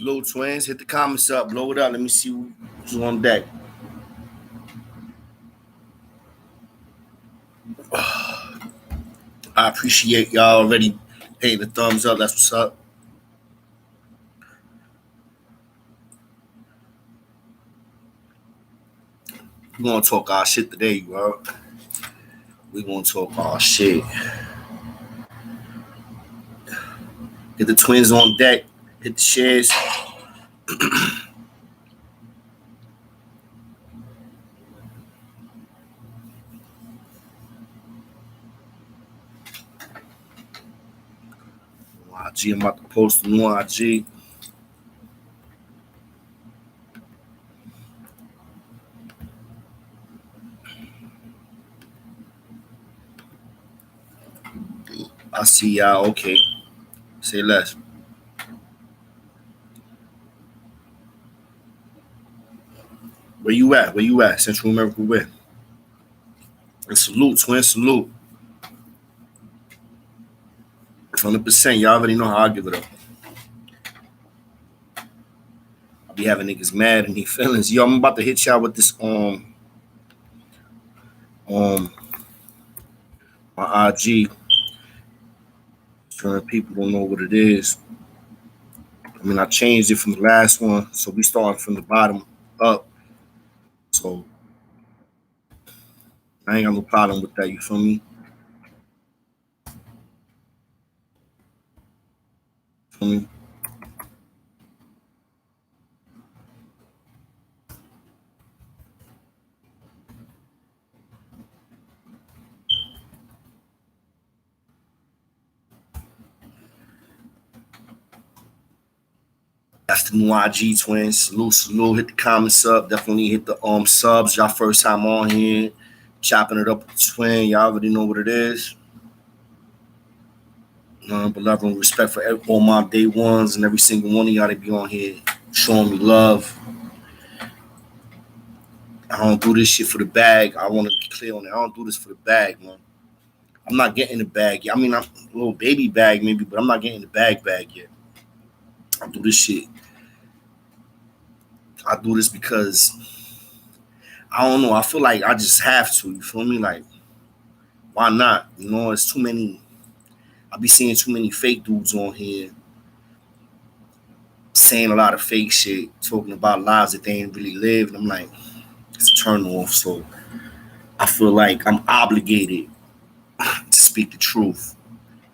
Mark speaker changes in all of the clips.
Speaker 1: Salute, twins. Hit the comments up. Blow it up. Let me see who's on deck. I appreciate y'all already hitting the thumbs up. That's what's up. We're going to talk our shit today, bro. We're going to talk our shit. Get the twins on deck. Hit the shares. IG, I'm about to post a new IG. I see y'all. Okay. Say less. Where you at? Where you at? Central America, where? And salute, twin, salute. 100%. Y'all already know how I give it up. I be having niggas mad and their feelings. Yo, I'm about to hit y'all with this my IG. Sure people don't know what it is. I mean, I changed it from the last one, so we starting from the bottom up. So I ain't got no problem with that. You feel me? Feel me? That's the new IG, twins. Salute, salute. Hit the comments up. Definitely hit the subs. Y'all first time on here, chopping it up with the twin. Y'all already know what it is. But love and respect for all my day ones and every single one of y'all that be on here showing me love. I don't do this shit for the bag. I want to be clear on it. I don't do this for the bag, man. I'm not getting the bag yet. I mean, I'm a little baby bag maybe, but I'm not getting the bag yet. I do this shit. I do this because I don't know. I feel like I just have to. You feel me? Like, why not? You know, it's too many. I be seeing too many fake dudes on here saying a lot of fake shit, talking about lives that they ain't really lived. I'm like, it's a turn off. So I feel like I'm obligated to speak the truth,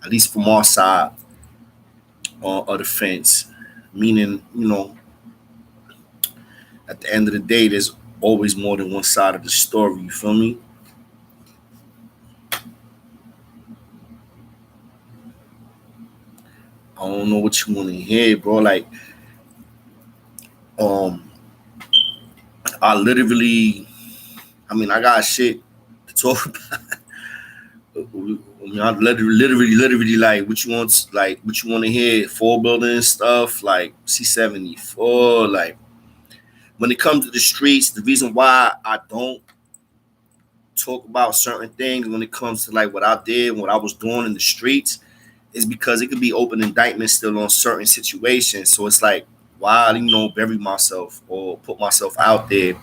Speaker 1: at least from our side of the fence. Meaning, you know, at the end of the day, there's always more than one side of the story. You feel me? I don't know what you want to hear, bro. Like, I literally, I mean, I got shit to talk about. I literally, like, what you want to hear? Four building stuff, like C-74. Like, when it comes to the streets, the reason why I don't talk about certain things when it comes to like what I did, what I was doing in the streets, is because it could be open indictment still on certain situations. So it's like, why, you know, bury myself or put myself out there.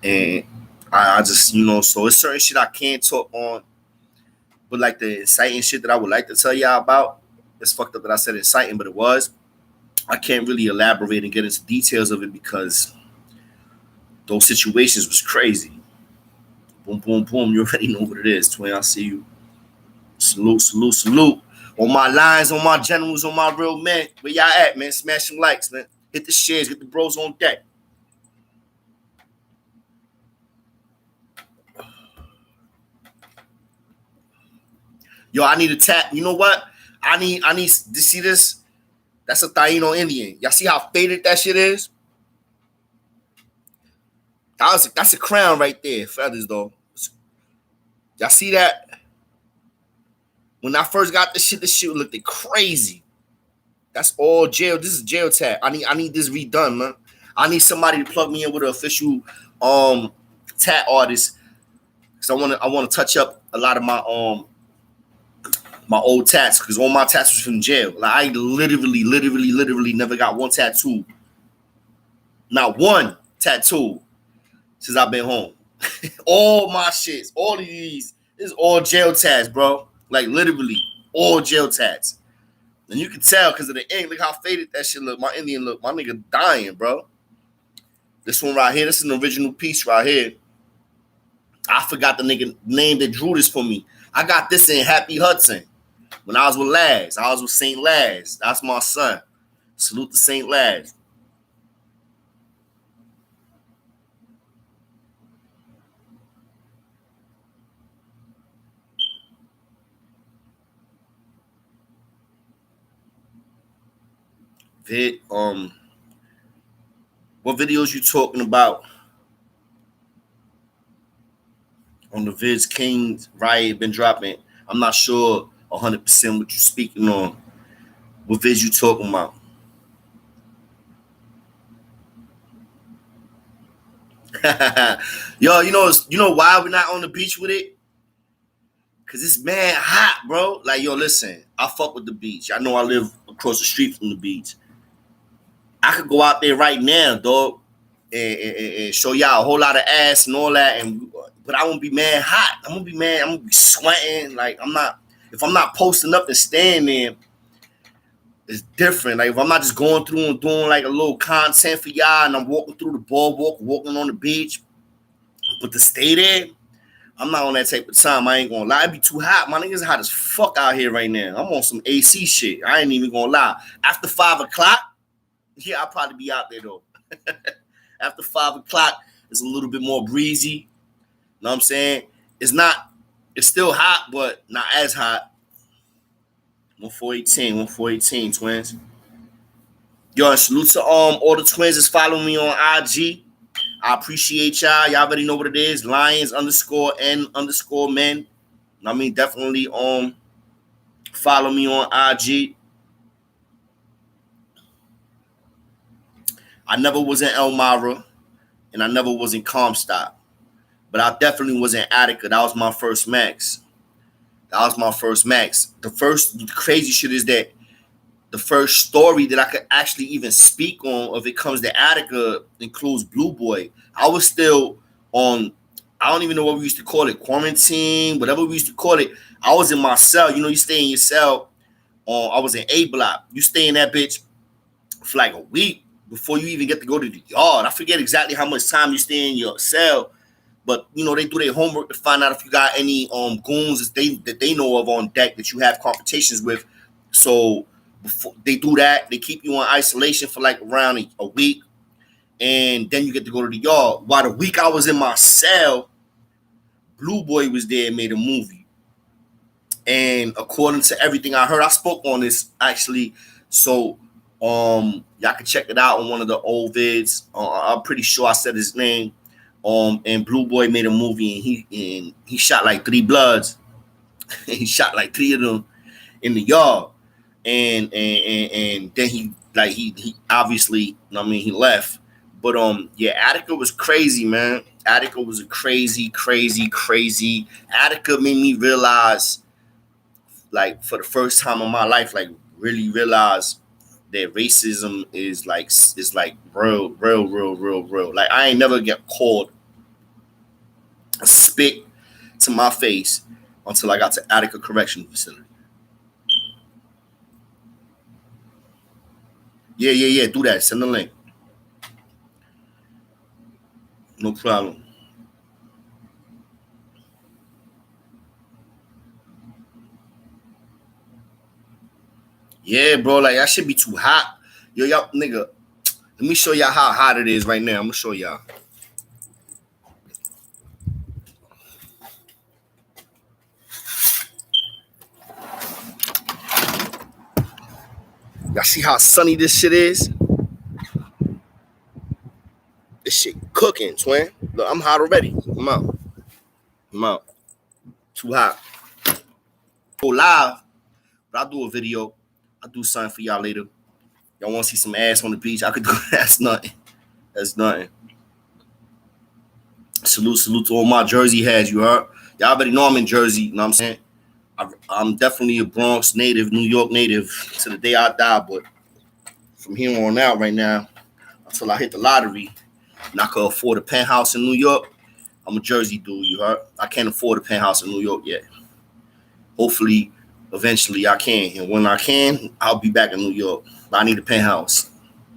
Speaker 1: And I just, you know, so it's certain shit I can't talk on. But like the inciting shit that I would like to tell y'all about, it's fucked up that I said inciting, but it was. I can't really elaborate and get into details of it because those situations was crazy. Boom, boom, boom. You already know what it is, twin. I see you. Salute, salute, salute. On my lines, on my generals, on my real men. Where y'all at, man? Smash some likes, man. Hit the shares, get the bros on deck. Yo, I need a tap. You know what? I need to see this. That's a Taino Indian. Y'all see how faded that shit is? That's a crown right there. Feathers, though. Y'all see that? When I first got this shit looked crazy. That's all jail. This is jail tap. I need this redone, man. I need somebody to plug me in with an official tat artist. Cause I wanna touch up a lot of my my old tats, because all my tats was from jail. Like I literally never got one tattoo. Not one tattoo since I've been home. All my shits, all of these, is all jail tats, bro. Like literally, all jail tats. And you can tell because of the ink. Look how faded that shit look. My Indian look. My nigga dying, bro. This one right here, this is an original piece right here. I forgot the nigga name that drew this for me. I got this in Happy Hudson when I was with Laz. I was with St. Laz. That's my son. Salute to St. Laz. Vid, what videos you talking about on the Vids Kings Riot been dropping? I'm not sure 100% what you speaking on. What vids you talking about? Yo, you know why we're not on the beach with it? Cause it's mad hot, bro. Like, yo, listen, I fuck with the beach. I know I live across the street from the beach. I could go out there right now, dog, and show y'all a whole lot of ass and all that, but I won't be mad hot. I'm gonna be mad. I'm gonna be sweating. Like I'm not. If I'm not posting up and staying there, it's different. Like if I'm not just going through and doing like a little content for y'all, and I'm walking through the boardwalk, walking on the beach, but to stay there, I'm not on that type of time. I ain't gonna lie. It be too hot. My niggas hot as fuck out here right now. I'm on some AC shit. I ain't even gonna lie. After 5 o'clock, yeah, I'll probably be out there though. After 5 o'clock, it's a little bit more breezy. You know what I'm saying? It's still hot, but not as hot. 1418, twins. Yo, salute to all the twins that's following me on IG. I appreciate y'all. Y'all already know what it is. LIONS_N_men. I mean, definitely follow me on IG. I never was in Elmira, and I never was in Comstock, but I definitely was in Attica. That was my first max. The crazy shit is that the first story that I could actually even speak on if it comes to Attica includes Blue Boy. I was still on, I don't even know what we used to call it, quarantine, whatever we used to call it. I was in my cell. You know, you stay in your cell. I was in A block. You stay in that bitch for like a week before you even get to go to the yard. I forget exactly how much time you stay in your cell, but you know they do their homework to find out if you got any goons that they know of on deck that you have confrontations with. So before they do that, they keep you on isolation for like around a week, and then you get to go to the yard. While the week I was in my cell, Blue Boy was there and made a movie. And according to everything I heard, I spoke on this actually. So y'all can check it out on one of the old vids. I'm pretty sure I said his name. And Blue Boy made a movie, and he shot like 3 bloods. He shot like 3 of them in the yard, and then he obviously, you know what I mean, he left. But yeah, Attica was crazy, man. Attica was a crazy. Attica made me realize, like for the first time in my life, like really realize that racism is like real. Like I ain't never get called a spit to my face until I got to Attica Correctional Facility. Yeah. Do that. Send the link. No problem. Yeah, bro. Like that should be too hot. Yo, y'all, nigga. Let me show y'all how hot it is right now. I'm gonna show y'all. Y'all see how sunny this shit is? This shit cooking, twin. Look, I'm hot already. I'm out. Too hot. Go live, but I'll do a video. I'll do something for y'all later. Y'all want to see some ass on the beach? I could do that's nothing. That's nothing. Salute to all my Jersey heads, you heard? Y'all already know I'm in Jersey, you know what I'm saying? I'm definitely a Bronx native, New York native to the day I die. But from here on out, right now, until I hit the lottery and I could afford a penthouse in New York, I'm a Jersey dude. You heard? I can't afford a penthouse in New York yet. Hopefully, eventually, I can. And when I can, I'll be back in New York. But I need a penthouse.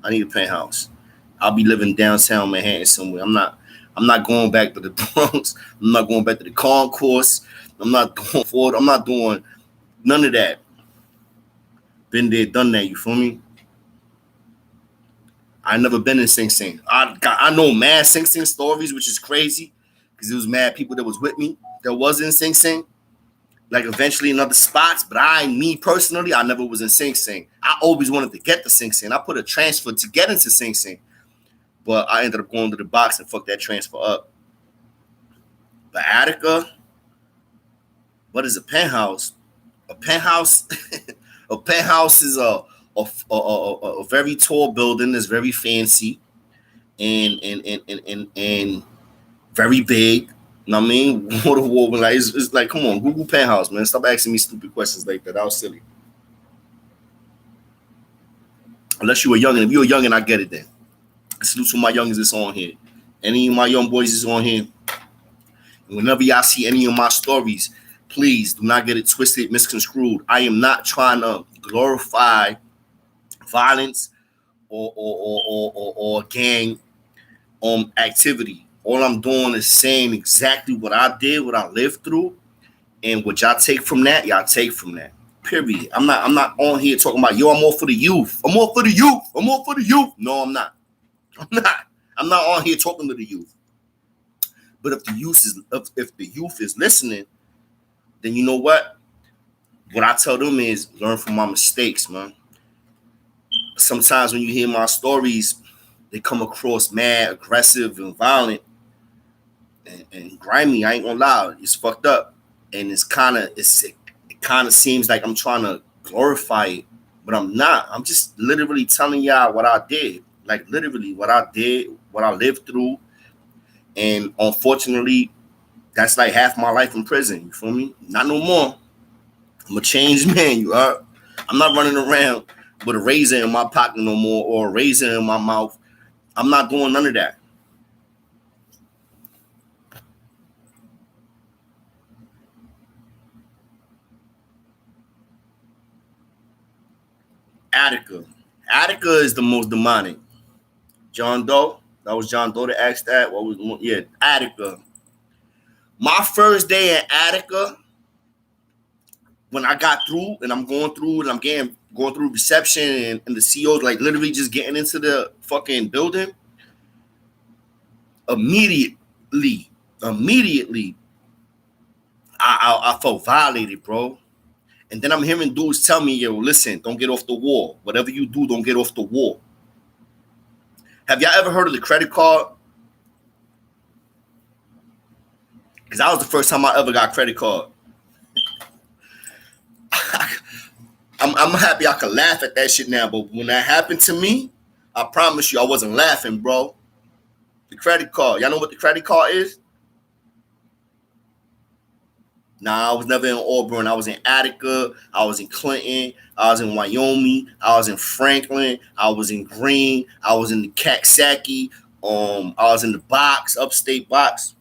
Speaker 1: I need a penthouse. I'll be living downtown Manhattan somewhere. I'm not going back to the Bronx. I'm not going back to the concourse. I'm not going forward. I'm not doing none of that. Been there, done that. You feel me? I never been in Sing Sing. I know mad Sing Sing stories, which is crazy because it was mad people that was with me that was in Sing Sing. Like eventually in other spots, but me personally, I never was in Sing Sing. I always wanted to get to Sing Sing. I put a transfer to get into Sing Sing, but I ended up going to the box and fucked that transfer up. But Attica, what is a penthouse? A penthouse, a penthouse is a very tall building that's very fancy and very big. You know what I mean? Water wall, like it's like, come on, Google penthouse, man. Stop asking me stupid questions like that. That was silly. Unless you were young, and if you were young, and I get it then. Salute to my youngins that's on here. Any of my young boys is on here. And whenever y'all see any of my stories, please do not get it twisted, misconstrued. I am not trying to glorify violence or gang activity. All I'm doing is saying exactly what I did, what I lived through, and what y'all take from that, y'all take from that. Period. I'm not on here talking about yo, I'm all for the youth. I'm all for the youth. I'm all for the youth. No, I'm not. I'm not on here talking to the youth. But if the youth is listening, then you know what? What I tell them is learn from my mistakes, man. Sometimes when you hear my stories, they come across mad, aggressive, and violent and grimy. I ain't gonna lie, it's fucked up, and it kind of seems like I'm trying to glorify it, but I'm not. I'm just literally telling y'all what I did, like literally what I did, what I lived through, and unfortunately, that's like half my life in prison. You feel me? Not no more. I'm a changed man. You are. I'm not running around with a razor in my pocket no more or a razor in my mouth. I'm not doing none of that. Attica. Attica is the most demonic. John Doe. That was John Doe that asked that. What was Attica. My first day in Attica, when I got through and I'm going through and I'm going through reception and the CEO's like literally just getting into the fucking building, immediately, I felt violated, bro. And then I'm hearing dudes tell me, yo, listen, don't get off the wall. Whatever you do, don't get off the wall. Have y'all ever heard of the credit card? Because that was the first time I ever got a credit card. I'm happy I could laugh at that shit now, but when that happened to me, I promise you I wasn't laughing, bro. The credit card. Y'all know what the credit card is? Nah, I was never in Auburn. I was in Attica. I was in Clinton. I was in Wyoming. I was in Franklin. I was in Green. I was in the Caxsackie. I was in the box, upstate box.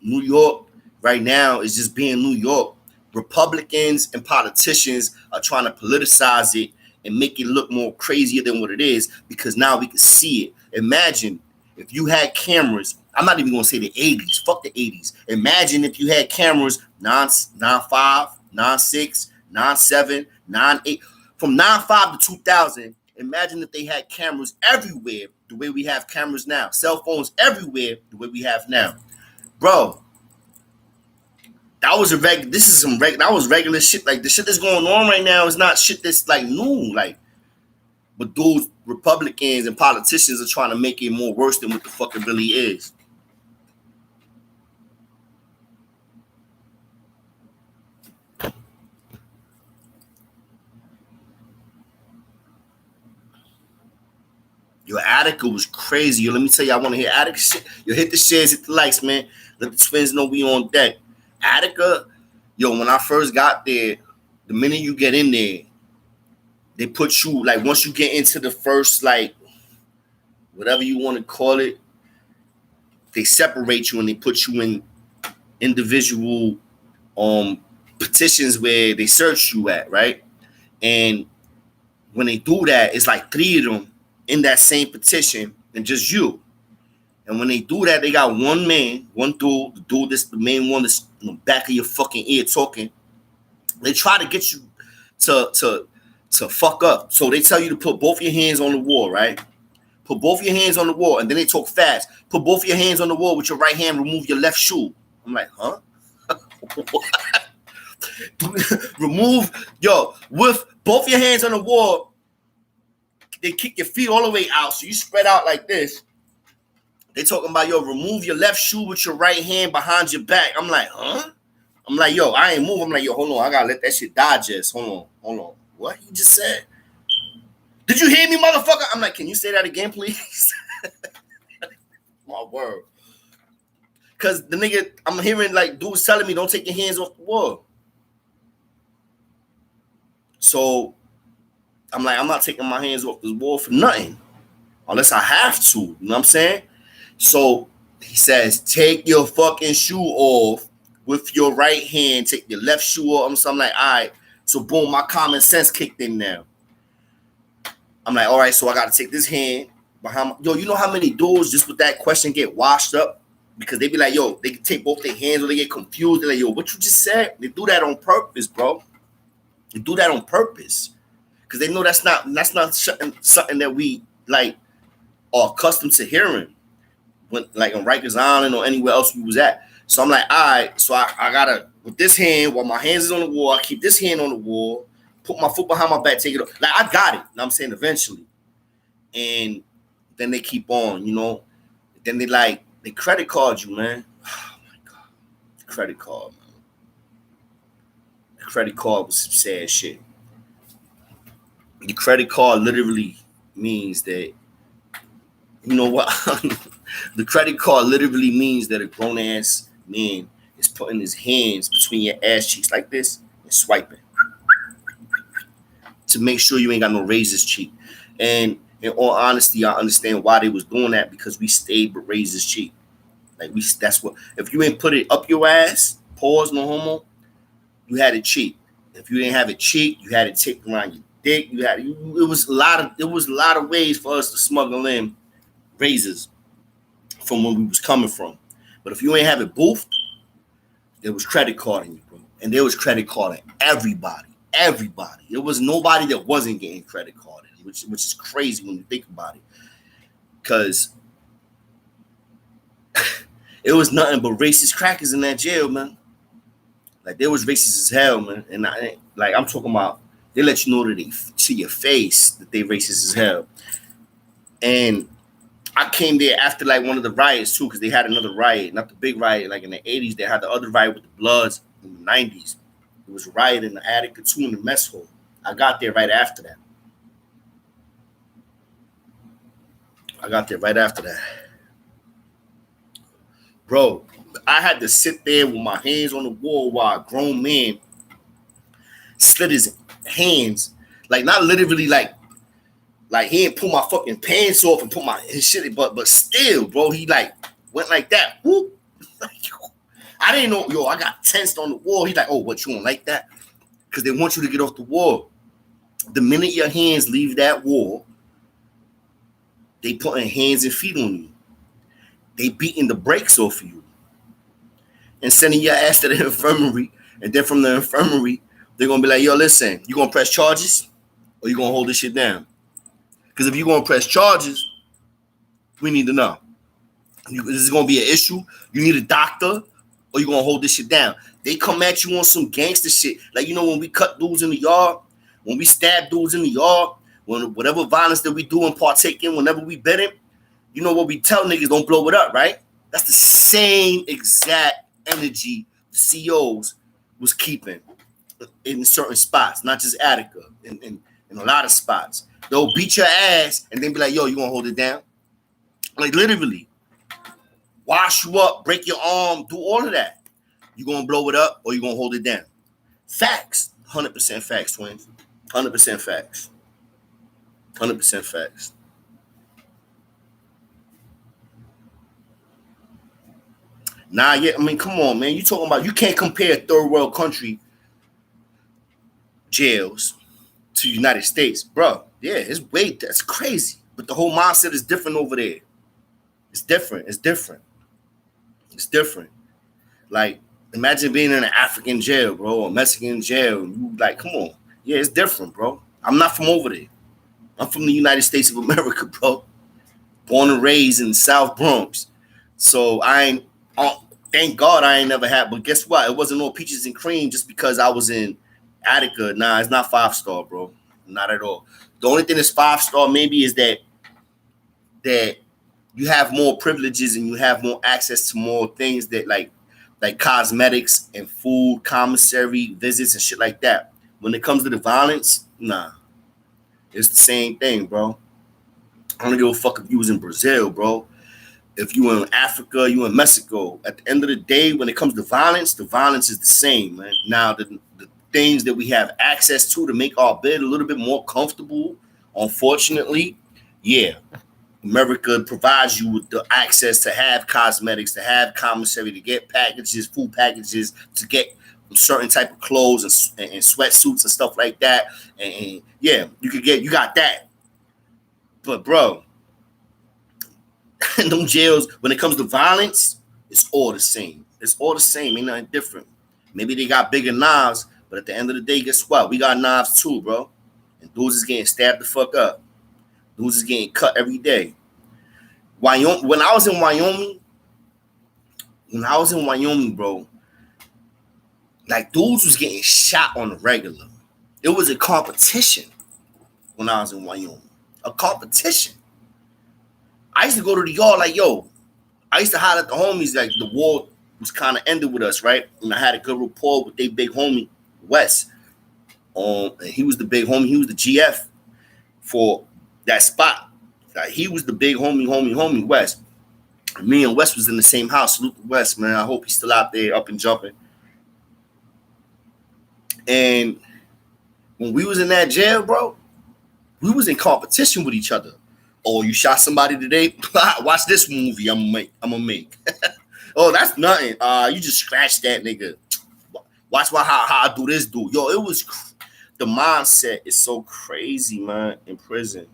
Speaker 1: New York right now is just being New York. Republicans and politicians are trying to politicize it and make it look more crazier than what it is because now we can see it. Imagine if you had cameras. I'm not even going to say the 80s. Fuck the 80s. Imagine if you had cameras 95, 96, 97, 98. From 95 to 2000, imagine if they had cameras everywhere the way we have cameras now. Cell phones everywhere the way we have now. Bro, that was that was regular shit. Like the shit that's going on right now is not shit that's like new. Like, but those Republicans and politicians are trying to make it more worse than what the fuck it really is. Yo, Attica was crazy. Yo, let me tell you, I want to hear Attica shit. Yo, hit the shares, hit the likes, man. Let the twins know we on deck. Attica, yo, when I first got there, the minute you get in there, they put you, like, once you get into the first, like, whatever you want to call it, they separate you and they put you in individual petitions where they search you at, right? And when they do that, it's like 3 of them in that same petition and just you. And when they do that, they got one man, one dude, the dude that's the main one that's in the back of your fucking ear talking. They try to get you to fuck up. So they tell you to put both your hands on the wall, right? Put both your hands on the wall, and then they talk fast. Put both your hands on the wall with your right hand, remove your left shoe. I'm like, huh? Remove, yo, with both your hands on the wall, they kick your feet all the way out, so you spread out like this. They talking about, yo, remove your left shoe with your right hand behind your back. I'm like, huh? I'm like, yo, I ain't moving. I'm like, yo, hold on, I gotta let that shit digest. Hold on. What he just said? Did you hear me, motherfucker? I'm like, can you say that again, please? My word. Because the nigga, I'm hearing like dudes telling me, don't take your hands off the wall. So I'm like, I'm not taking my hands off this wall for nothing. Unless I have to. You know what I'm saying? So he says, take your fucking shoe off with your right hand. Take your left shoe off. So I'm like, all right. So boom, my common sense kicked in now. I'm like, all right, so I got to take this hand behind my... Yo, you know how many dudes just with that question get washed up? Because they be like, yo, they can take both their hands or they get confused. They're like, yo, what you just said? They do that on purpose, bro. They do that on purpose. Because they know that's not something that we, like, are accustomed to hearing. When, like, on Rikers Island or anywhere else we was at. So I'm like, all right, so I got to, with this hand, while my hands is on the wall, I keep this hand on the wall, put my foot behind my back, take it off. Like, I got it. You know what I'm saying? Eventually. And then they keep on, you know. Then they credit card you, man. Oh, my God. Credit card, man. The credit card was some sad shit. The credit card literally means that, you know what? The credit card literally means that a grown-ass man is putting his hands between your ass cheeks like this and swiping to make sure you ain't got no razor's cheek. And in all honesty, I understand why they was doing that, because we stayed with razor's cheek. Like, that's what, if you ain't put it up your ass, pause, no homo, you had it cheek. If you didn't have it cheek, you had it taped around your dick. It was a lot of ways for us to smuggle in razors from where we was coming from. But if you ain't have it boofed, there was credit carding you, bro. And there was credit carding everybody. There was nobody that wasn't getting credit carded, which is crazy when you think about it. Because it was nothing but racist crackers in that jail, man. Like, there was racist as hell, man. And I'm talking about, they let you know to your face that they racist as hell. And I came there after like one of the riots too, because they had another riot, not the big riot like in the 80s. They had the other riot with the Bloods in the 90s. It was a riot in the Attica too, in the mess hall. I got there right after that. Bro, I had to sit there with my hands on the wall while a grown man slit his hands, like not literally like he didn't pull my fucking pants off and put his shit, but still, bro, he like went like that. Whoop. I didn't know, yo, I got tensed on the wall. He's like, oh, what, you don't like that? Because they want you to get off the wall. The minute your hands leave that wall, they putting hands and feet on you. They beating the brakes off of you and sending your ass to the infirmary. And then from the infirmary, they're going to be like, yo, listen, you going to press charges or you going to hold this shit down? Because if you're going to press charges, we need to know. This is going to be an issue. You need a doctor or you're going to hold this shit down. They come at you on some gangster shit. Like, you know, when we cut dudes in the yard, when we stab dudes in the yard, when whatever violence that we do and partake in, whenever we bet it, you know what we tell niggas, don't blow it up, right? That's the same exact energy the COs was keeping in certain spots, not just Attica, and in a lot of spots. They'll beat your ass and then be like, yo, you gonna hold it down? Like literally. Wash you up, break your arm, do all of that. You gonna blow it up or you gonna hold it down? Facts. 100% facts, twins. 100% facts. 100% facts. Nah, yeah, I mean, come on, man. You talking about you can't compare third world country jails to United States, bro. Yeah, that's crazy. But the whole mindset is different over there. It's different. It's different. It's different. Like, imagine being in an African jail, bro, or Mexican jail. You like, come on. Yeah, it's different, bro. I'm not from over there. I'm from the United States of America, bro. Born and raised in the South Bronx. So I ain't, thank God I ain't never had, but guess what? It wasn't no peaches and cream just because I was in Attica. Nah, it's not 5-star, bro. Not at all. The only thing that's 5-star maybe is that you have more privileges and you have more access to more things that like cosmetics and food, commissary visits and shit like that. When it comes to the violence, nah, it's the same thing, bro. I don't give a fuck if you was in Brazil, bro. If you were in Africa, you in Mexico. At the end of the day, when it comes to violence, the violence is the same, man. Now, the things that we have access to make our bed a little bit more comfortable, unfortunately, yeah, America provides you with the access to have cosmetics, to have commissary, to get packages, food packages, to get certain type of clothes and sweatsuits and stuff like that. And yeah, you got that. But bro, in them jails, when it comes to violence, it's all the same. It's all the same. Ain't nothing different. Maybe they got bigger knives, but at the end of the day, guess what? We got knives too, bro. And dudes is getting stabbed the fuck up. Dudes is getting cut every day. When I was in Wyoming, bro, like dudes was getting shot on the regular. It was a competition when I was in Wyoming. A competition. I used to go to the yard like, yo, I used to holler at the homies like the war was kind of ended with us, right? And I had a good rapport with their big homie, Wes. And he was the big homie. He was the GF for that spot. Like, he was the big homie, Wes. Me and Wes was in the same house. Salute to Wes, man. I hope he's still out there up and jumping. And when we was in that jail, bro, we was in competition with each other. Oh, you shot somebody today? Watch this movie I'm gonna make. Oh, that's nothing. You just scratched that nigga. Watch how I do this, dude. Yo, it was the mindset is so crazy, man. In prison,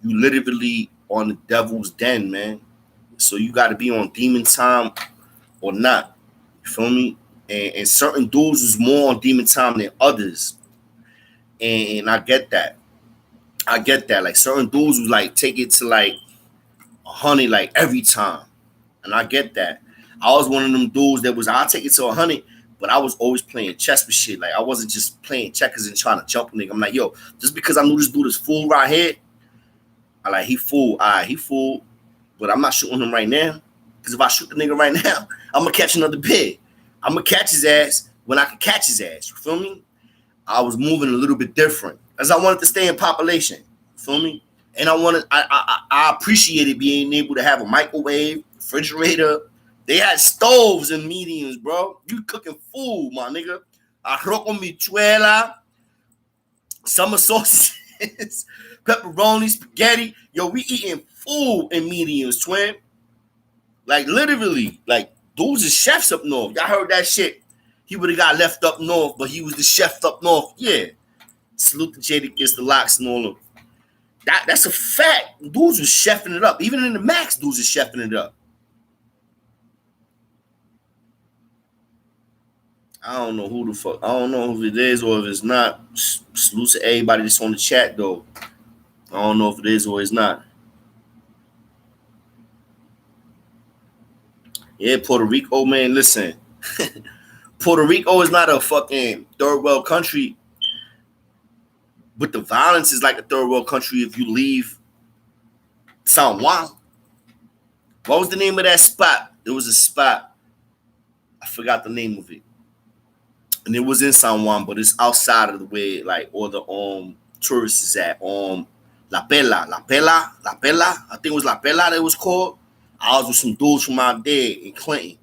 Speaker 1: you literally on the devil's den, man. So you got to be on demon time or not. You feel me? And certain dudes was more on demon time than others, and I get that. Like certain dudes was like take it to like 100 like every time, and I get that. I was one of them dudes that was I'll take it to 100, but I was always playing chess with shit. Like I wasn't just playing checkers and trying to jump a nigga. I'm like, yo, just because I knew this dude is fool right here, I like he fool. He fool, but I'm not shooting him right now. Because if I shoot the nigga right now, I'm gonna catch another pig. I'm gonna catch his ass when I can catch his ass. You feel me? I was moving a little bit different as I wanted to stay in population. You feel me? And I appreciated being able to have a microwave, refrigerator. They had stoves and mediums, bro. You cooking food, my nigga. Arroz con bichuela, summer sausages, pepperoni, spaghetti. Yo, we eating food in mediums, twin. Like literally, like dudes is chefs up north. Y'all heard that shit. He would have got left up north, but he was the chef up north. Yeah. Salute to Jadakiss, the locks and all of them. That's a fact. Dudes was chefing it up. Even in the Max, dudes is chefing it up. I don't know who the fuck. I don't know if it is or if it's not. Salute to everybody that's on the chat, though. I don't know if it is or it's not. Yeah, Puerto Rico, man, listen. Puerto Rico is not a fucking third world country, but the violence is like a third world country if you leave San Juan. What was the name of that spot? There was a spot. I forgot the name of it. And it was in San Juan, but it's outside of the way, like, or the tourists is at. La Pela. I think it was La Pela that it was called. I was with some dudes from out there in Clinton.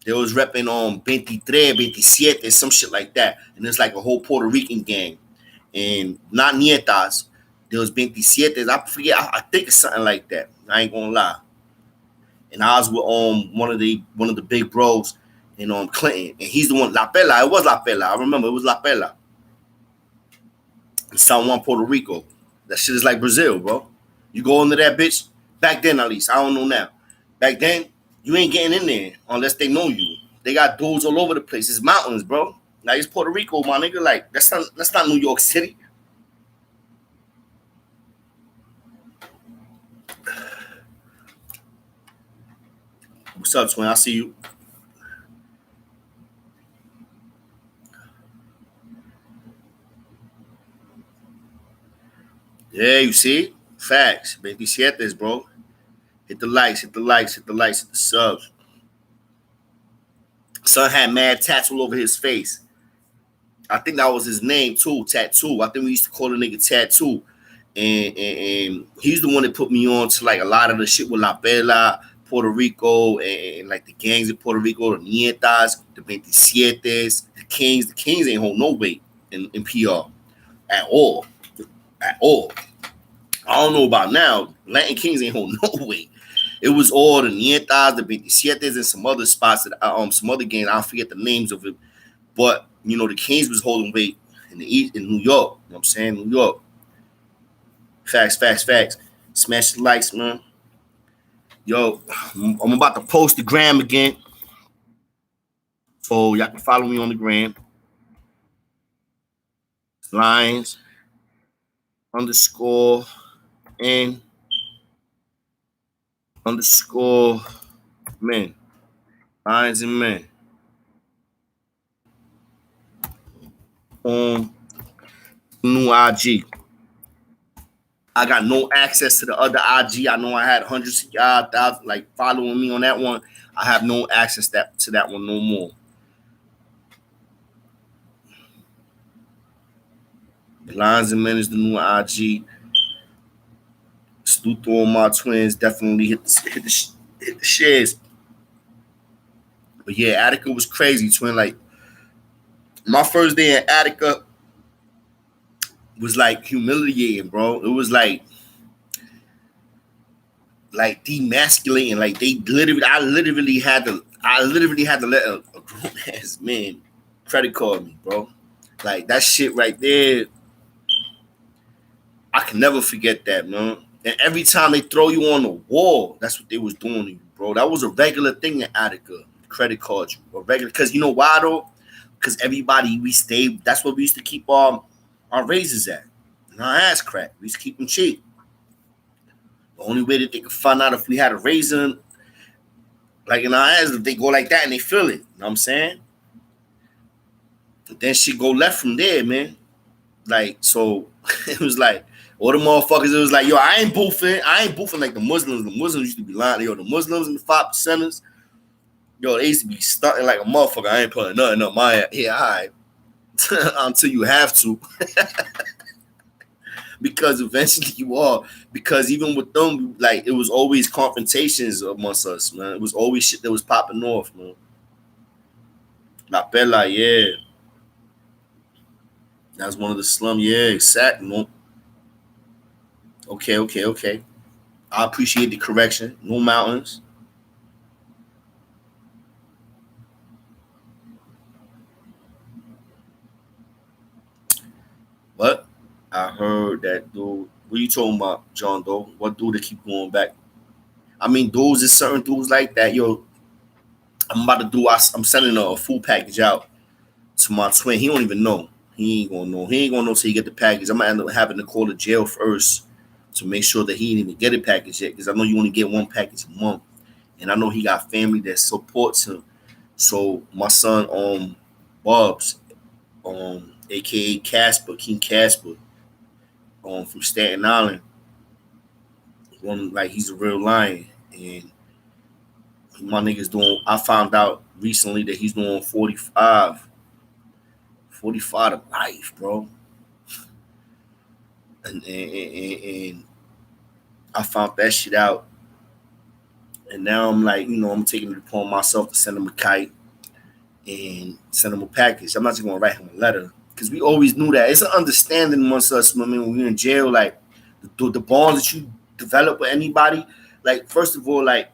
Speaker 1: They was repping on 23, 27, some shit like that. And there's like a whole Puerto Rican gang. And not nietas. There was 27. I forget. I think it's something like that. I ain't gonna lie. And I was with one of the big bros in Clinton. And he's the one, La Pela. It was La Pela. I remember it was La Pela. In San Juan, Puerto Rico. That shit is like Brazil, bro. You go into that bitch, back then at least. I don't know now. Back then, you ain't getting in there unless they know you. They got dudes all over the place. It's mountains, bro. Like it's Puerto Rico, my nigga. Like that's not New York City. What's up, twin? I see you. Yeah, you see? Facts. 27, bro. Hit the likes, hit the likes, hit the likes, hit the subs. Son had mad tats all over his face. I think that was his name too, Tattoo. I think we used to call the nigga Tattoo. And he's the one that put me on to like a lot of the shit with La Bella, Puerto Rico, and like the gangs in Puerto Rico, the Nietas, the 27s, the Kings. The Kings ain't hold no weight in PR at all. At all. I don't know about now. Latin Kings ain't hold no weight. It was all the Nietas, the 27s, and some other spots that some other gangs. I forget the names of it. But you know, the Kings was holding weight in the East in New York. You know what I'm saying? New York. Facts, facts, facts. Smash the likes, man. Yo, I'm about to post the gram again. So y'all can follow me on the gram. Lions underscore and underscore men. Lions and men. On new IG. I got no access to the other IG. I know I had hundreds of y'all like following me on that one. I have no access to that one no more. Lions and Men is the new IG. Salute to all my twins. Definitely hit the shares. But yeah, Attica was crazy, twin. Like my first day in Attica was like humiliating, bro. It was like demasculating. Like I literally had to let a grown ass man credit card me, bro. Like that shit right there, I can never forget that, man. And every time they throw you on the wall, that's what they was doing to you, bro. That was a regular thing in Attica. Credit cards, a regular. Because you know why though? Because everybody we stayed. That's what we used to keep our raises at. And our ass crack. We used to keep them cheap. The only way that they could find out if we had a raisin, like in our ass, if they go like that and they feel it. You know what I'm saying? But then she go left from there, man. Like, so it was like, all the motherfuckers, it was like, yo, I ain't boofing like the Muslims. The Muslims used to be lying. Yo, the Muslims and the 5%ers, yo, they used to be stunting like a motherfucker. I ain't putting nothing up my ass. Yeah, all right. Until you have to. Because eventually you are. Because even with them, like, it was always confrontations amongst us, man. It was always shit that was popping off, man. La Pela, yeah. That's one of the slum, yeah, exactly. Okay. I appreciate the correction. No mountains. But I heard that dude. What you talking about, John Doe? What dude that keep going back? I mean, dudes is certain dudes like that. Yo, I'm about to do. I'm sending a full package out to my twin. He don't even know. He ain't gonna know. He ain't gonna know till he get the package. I'm gonna end up having to call the jail first to make sure that he didn't even get a package yet. Because I know you only get one package a month, and I know he got family that supports him. So my son, Bubs, aka Casper, King Casper, from Staten Island, one like he's a real lion, and my nigga's doing. I found out recently that he's doing 45 to life, bro. and I found that shit out. And now I'm like, I'm taking it upon myself to send him a kite and send him a package. I'm not just gonna write him a letter because we always knew that it's an understanding amongst us. I mean, when we're in jail, like the bonds that you develop with anybody, like first of all, like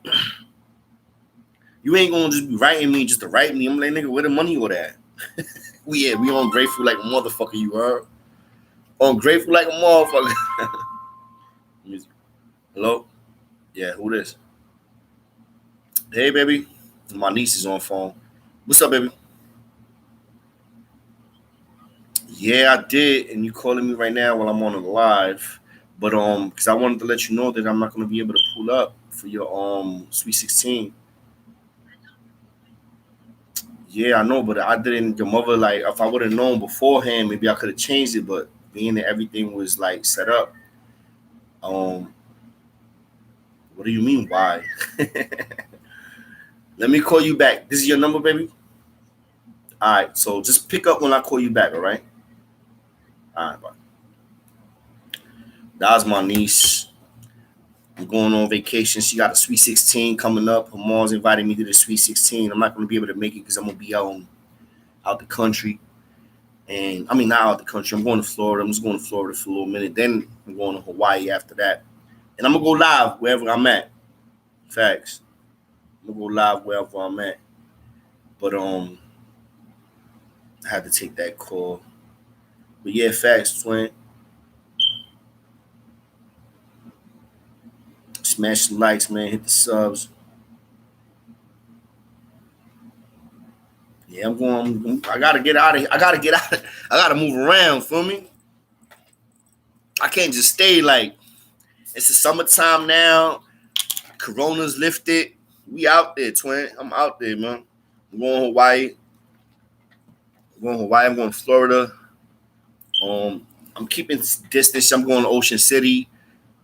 Speaker 1: you ain't gonna just be writing me just to write me. I'm like, nigga, where the money go at? we ungrateful like a motherfucker. You heard? Ungrateful like a motherfucker. Hello? Yeah, who this? Hey, baby. My niece is on phone. What's up, baby? Yeah, I did, and you calling me right now while I'm on a live. But because I wanted to let you know that I'm not gonna be able to pull up for your Sweet 16. Yeah, I know, but I didn't. Your mother, like, if I would have known beforehand, maybe I could have changed it. But being that everything was like set up, um, what do you mean why? Let me call you back. This is your number, baby. All right, so just pick up when I call you back. All right. All right, bye. That's my niece. I'm going on vacation. She got a Sweet 16 coming up. Her mom's invited me to the Sweet 16. I'm not going to be able to make it because I'm going to be out the country. And I mean, not out the country. I'm going to Florida. I'm just going to Florida for a little minute. Then I'm going to Hawaii after that. And I'm going to go live wherever I'm at. Facts. I'm going to go live wherever I'm at. But I had to take that call. But yeah, facts, twin. Smash the likes, man. Hit the subs. Yeah, I'm going. I gotta get out of here. I gotta get out. I gotta move around. Feel me? I can't just stay like it's the summertime now. Corona's lifted. We out there, twin. I'm out there, man. I'm going to Hawaii. I'm going to Florida. I'm keeping distance. I'm going to Ocean City.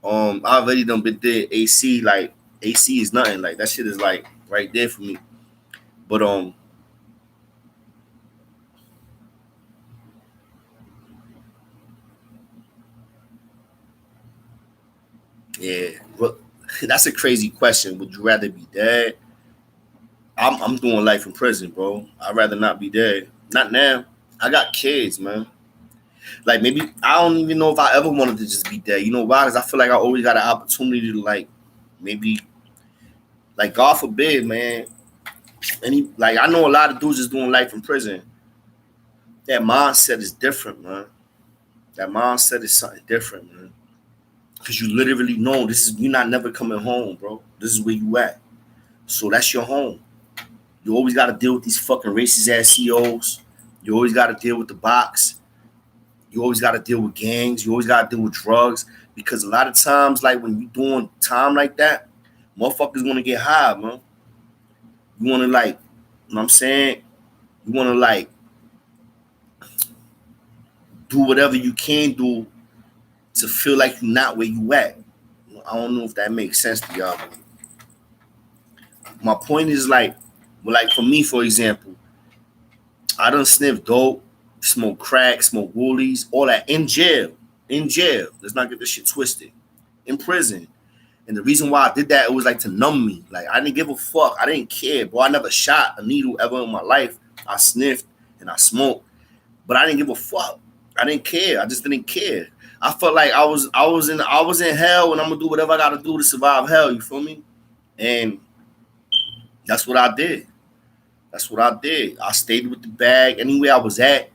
Speaker 1: I already done been there. AC, like AC is nothing. Like that shit is like right there for me. But yeah. Well, that's a crazy question. Would you rather be dead? I'm doing life in prison, bro. I'd rather not be dead. Not now. I got kids, man. Like maybe I don't even know if I ever wanted to just be dead. You know why? Because I feel like I always got an opportunity to like maybe like God forbid, man. Like I know a lot of dudes is doing life in prison. That mindset is different, man. That mindset is something different, man. Because you literally know you're not never coming home, bro. This is where you at. So that's your home. You always got to deal with these fucking racist ass CEOs. You always got to deal with the box. You always got to deal with gangs. You always got to deal with drugs. Because a lot of times, like when you doing time like that, motherfuckers want to get high, man. You want to like, you know what I'm saying? You want to like do whatever you can do to feel like you're not where you at. I don't know if that makes sense to y'all. My point is like, well, like for me, for example, I done sniff dope, smoke crack, smoke woolies, all that in jail. In jail. Let's not get this shit twisted. In prison. And the reason why I did that, it was like to numb me. Like I didn't give a fuck. I didn't care, bro. I never shot a needle ever in my life. I sniffed and I smoked, but I didn't give a fuck. I didn't care. I just didn't care. I felt like I was in hell, and I'm gonna do whatever I gotta do to survive hell. You feel me? And that's what I did. That's what I did. I stayed with the bag anywhere I was at.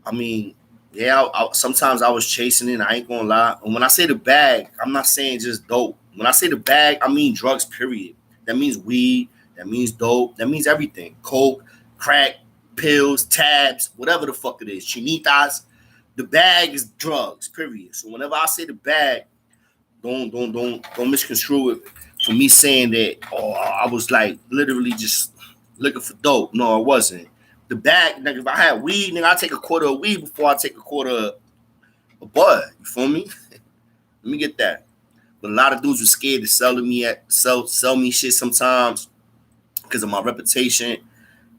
Speaker 1: I mean, yeah, sometimes I was chasing it. I ain't gonna lie. And when I say the bag, I'm not saying just dope. When I say the bag, I mean drugs, period. That means weed. That means dope. That means everything. Coke, crack, pills, tabs, whatever the fuck it is. Chinitas. The bag is drugs, period. So whenever I say the bag, don't misconstrue it for me saying that, oh, I was like literally just looking for dope. No, I wasn't. The bag, nigga, if I had weed, nigga, I take a quarter of weed before I take a quarter of bud. You feel me? Let me get that. But a lot of dudes were scared to sell me shit sometimes because of my reputation.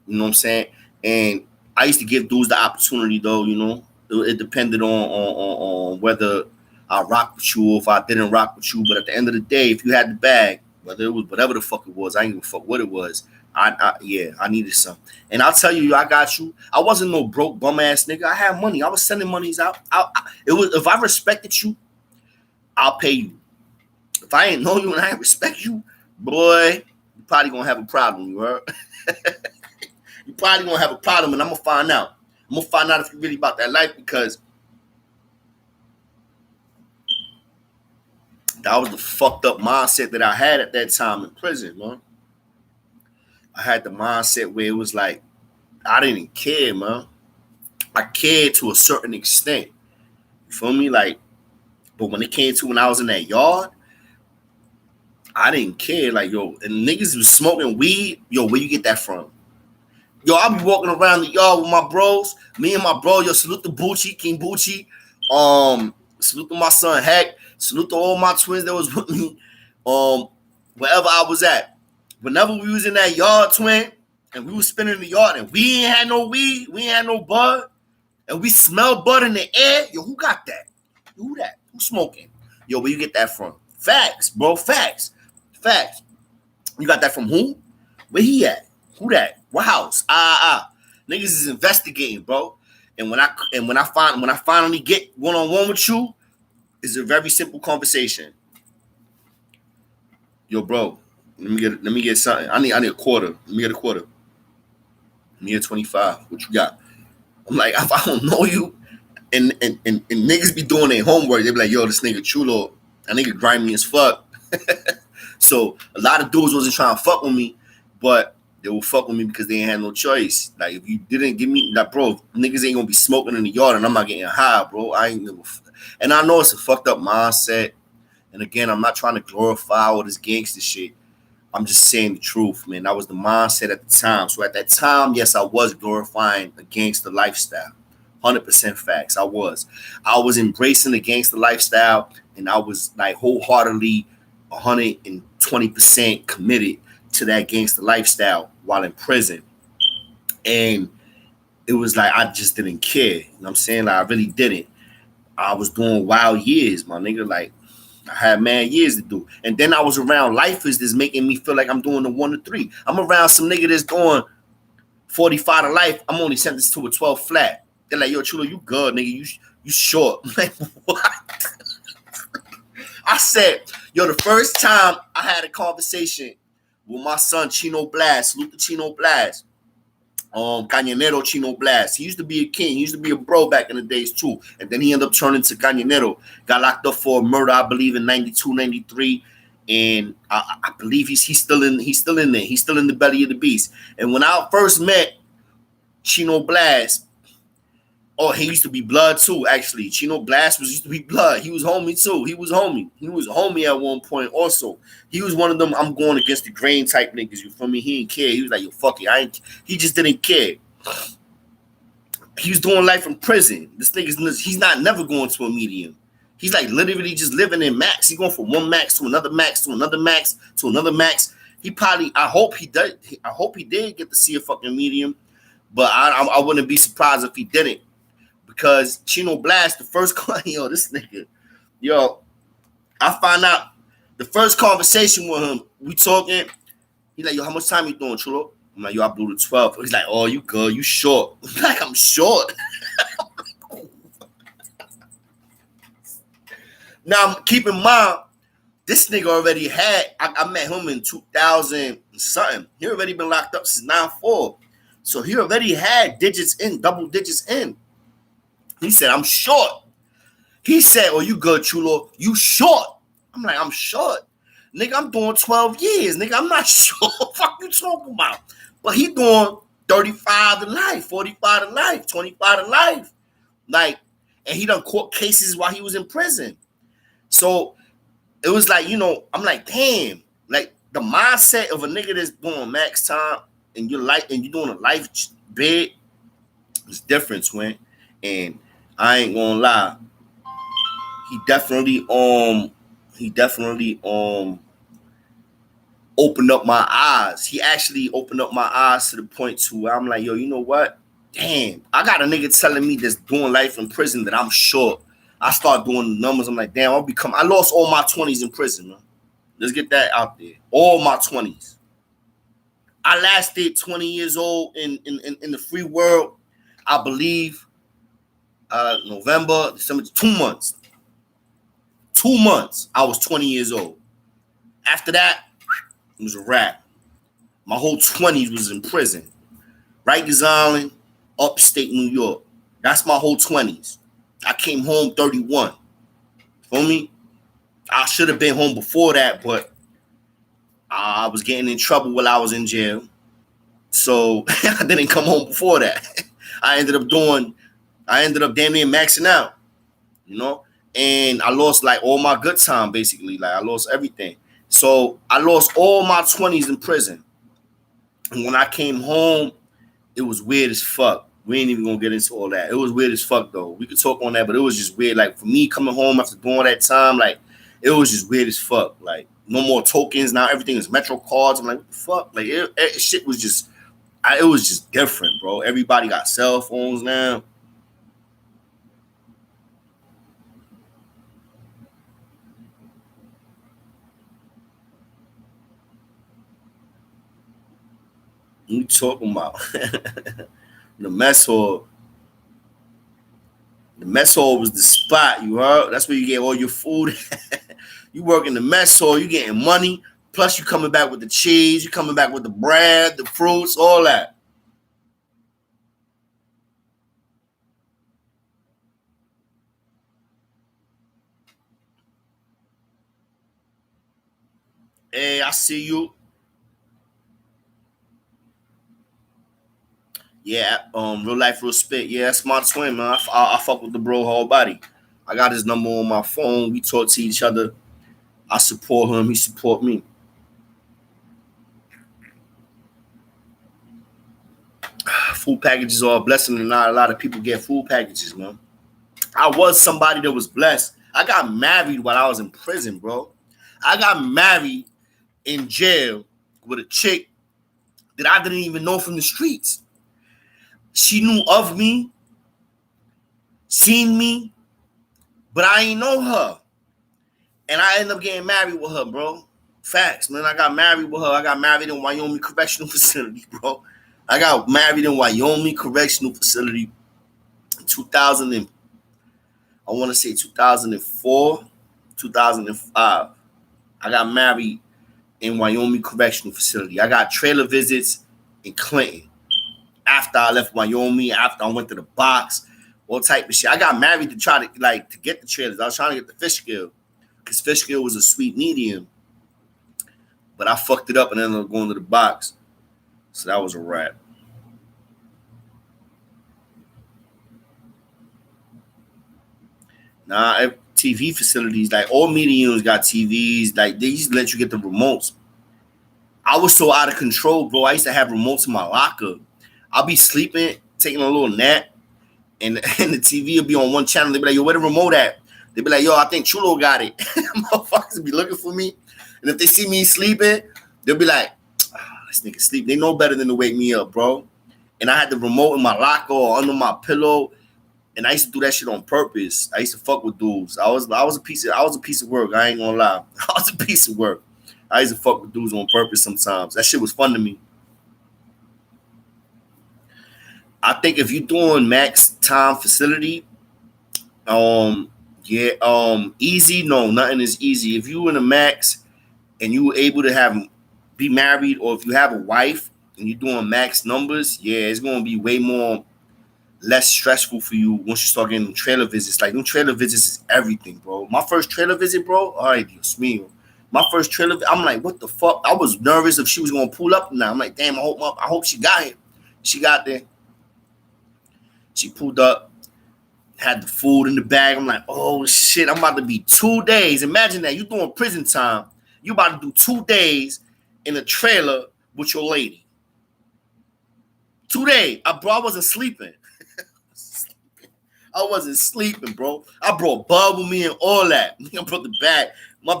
Speaker 1: You know what I'm saying? And I used to give dudes the opportunity though, you know. It depended on whether I rock with you, or if I didn't rock with you. But at the end of the day, if you had the bag, whether it was whatever the fuck it was, I ain't give a fuck what it was. I needed some. And I'll tell you, I got you. I wasn't no broke bum ass nigga. I had money. I was sending monies out. It was, if I respected you, I'll pay you. If I ain't know you and I ain't respect you, boy, you probably gonna have a problem, you heard? You probably gonna have a problem, and I'm gonna find out. I'm gonna find out if you're really about that life, because that was the fucked up mindset that I had at that time in prison, man. I had the mindset where it was like, I didn't care, man. I cared to a certain extent. You feel me? Like, but when it came to when I was in that yard, I didn't care. Like, yo, and niggas was smoking weed. Yo, where you get that from? Yo, I be walking around the yard with my bros. Me and my bro, yo, salute to Bucci, King Bucci. Salute to my son Heck. Salute to all my twins that was with me. Wherever I was at. Whenever we was in that yard, twin, and we was spinning the yard, and we ain't had no weed, we ain't had no bud, and we smelled bud in the air. Yo, who got that? Who that? Who smoking? Yo, where you get that from? Facts, bro. Facts. Facts. You got that from who? Where he at? Who that? What house? Niggas is investigating, bro. And when I finally get one-on-one with you, it's a very simple conversation. Yo, bro, let me get something. I need a quarter. Let me get a quarter. Let me get 25. What you got? I'm like, if I don't know you, and niggas be doing their homework, they be like, yo, this nigga chulo, that nigga grimy as fuck. So a lot of dudes wasn't trying to fuck with me, but they will fuck with me because they ain't had no choice. Like, if you didn't give me that, bro, niggas ain't gonna be smoking in the yard and I'm not getting high, bro. I ain't never. And I know it's a fucked up mindset. And again, I'm not trying to glorify all this gangster shit. I'm just saying the truth, man. That was the mindset at the time. So at that time, yes, I was glorifying a gangster lifestyle. 100% facts. I was embracing the gangster lifestyle, and I was like wholeheartedly 120% committed to that gangster lifestyle while in prison. And it was like I just didn't care. You know what I'm saying? Like, I really didn't. I was doing wild years, my nigga. Like, I had mad years to do. And then I was around lifers that's making me feel like I'm doing the 1 to 3. I'm around some nigga that's doing 45 to life. I'm only sentenced to a 12 flat. They're like, yo, Chulo, you good, nigga. You short. I'm like, what? I said, yo, the first time I had a conversation with my son, Chino Blast, salute to Chino Blast, Cañonero Chino Blast. He used to be a king. He used to be a bro back in the days too. And then he ended up turning to Cañonero. Got locked up for murder, I believe, in 92, 93. And I believe he's still in there. He's still in the belly of the beast. And when I first met Chino Blast, oh, he used to be blood too, actually. Chino Blast used to be blood. He was homie too. He was homie at one point also. He was one of them, I'm going against the grain type niggas, you feel me? He didn't care. He was like, yo, fuck it. He just didn't care. He was doing life in prison. This nigga's, he's not never going to a medium. He's like literally just living in max. He's going from one max to another max to another max to another max. He probably, I hope he did get to see a fucking medium, but I wouldn't be surprised if he didn't. Because Chino Blast, the first yo, this nigga, yo, I find out the first conversation with him, we talking, he's like, yo, how much time you doing, Chulo? I'm like, yo, I blew the 12. He's like, oh, you good, you short. I'm like, I'm short. Now, keep in mind, this nigga already had, I met him in 2000 and something. He already been locked up since 94. So he already had double digits in. He said, I'm short. He said, oh, you good, Chulo. You short. I'm like, I'm short. Nigga, I'm doing 12 years. Nigga, I'm not short. Fuck you talking about? But he doing 35 to life, 45 to life, 25 to life. Like, and he done court cases while he was in prison. So it was like, you know, I'm like, damn. Like, the mindset of a nigga that's doing max time and you're doing a life bid is different, twin. And I ain't gonna lie, he definitely opened up my eyes. He actually opened up my eyes to the point to where I'm like, yo, you know what? Damn, I got a nigga telling me that's doing life in prison that I'm short. I start doing the numbers. I'm like, damn, I lost all my 20s in prison, man. Let's get that out there. All my 20s. I lasted 20 years old in the free world. I believe November, December, 2 months. 2 months, I was 20 years old. After that, it was a wrap. My whole 20s was in prison. Rikers Island, upstate New York. That's my whole 20s. I came home 31. Feel me? I should have been home before that, but I was getting in trouble while I was in jail. So I didn't come home before that. I ended up damn near maxing out, you know? And I lost like all my good time, basically. Like I lost everything. So I lost all my 20s in prison. And when I came home, it was weird as fuck. We ain't even gonna get into all that. It was weird as fuck though. We could talk on that, but it was just weird. Like for me coming home after doing all that time, like it was just weird as fuck. Like no more tokens. Now everything is Metro cards. I'm like, what the fuck? Like shit was just, it was just different, bro. Everybody got cell phones now. You talking about the mess hall? The mess hall was the spot. You heard? That's where you get all your food. You work in the mess hall. You getting money. Plus, you coming back with the cheese. You coming back with the bread, the fruits, all that. Hey, I see you. Yeah, real life, real spit. Yeah, that's my twin, man. I fuck with the bro whole body. I got his number on my phone. We talk to each other. I support him. He support me. Food packages are a blessing, and not a lot of people get food packages, man. I was somebody that was blessed. I got married while I was in prison, bro. I got married in jail with a chick that I didn't even know from the streets. She knew of me, seen me, but I ain't know her. And I ended up getting married with her, bro. Facts, man. I got married with her. I got married in Wyoming Correctional Facility, bro. I got married in Wyoming Correctional Facility in 2000 and, I want to say 2004, 2005. I got married in Wyoming Correctional Facility. I got trailer visits in Clinton. After I left Wyoming, after I went to the box, all type of shit. I got married to try to to get the trailers. I was trying to get the fish scale because fish scale was a sweet medium, but I fucked it up and ended up going to the box. So that was a wrap. Nah, TV facilities, like all mediums got TVs. Like they used to let you get the remotes. I was so out of control, bro. I used to have remotes in my locker. I'll be sleeping, taking a little nap, and the TV will be on one channel. They'll be like, yo, where the remote at? They'll be like, yo, I think Chulo got it. Motherfuckers be looking for me. And if they see me sleeping, they'll be like, this nigga sleep. They know better than to wake me up, bro. And I had the remote in my locker or under my pillow. And I used to do that shit on purpose. I used to fuck with dudes. I was a piece of work. I ain't gonna lie. I was a piece of work. I used to fuck with dudes on purpose sometimes. That shit was fun to me. I think if you're doing max time facility, easy. No, nothing is easy. If you in a max and you were able to be married, or if you have a wife and you're doing max numbers, yeah, it's gonna be way more less stressful for you once you start getting trailer visits. Like them trailer visits is everything, bro. My first trailer visit, bro. All right, Dios mío. My first trailer, I'm like, what the fuck? I was nervous if she was gonna pull up now. I'm like, damn, I hope she got here. She got there. She pulled up, had the food in the bag. I'm like, oh shit, I'm about to be 2 days. Imagine that. You doing prison time. You about to do 2 days in a trailer with your lady. 2 days. Bro, I wasn't sleeping. I wasn't sleeping, bro. I brought bub with me and all that. I brought the bag. My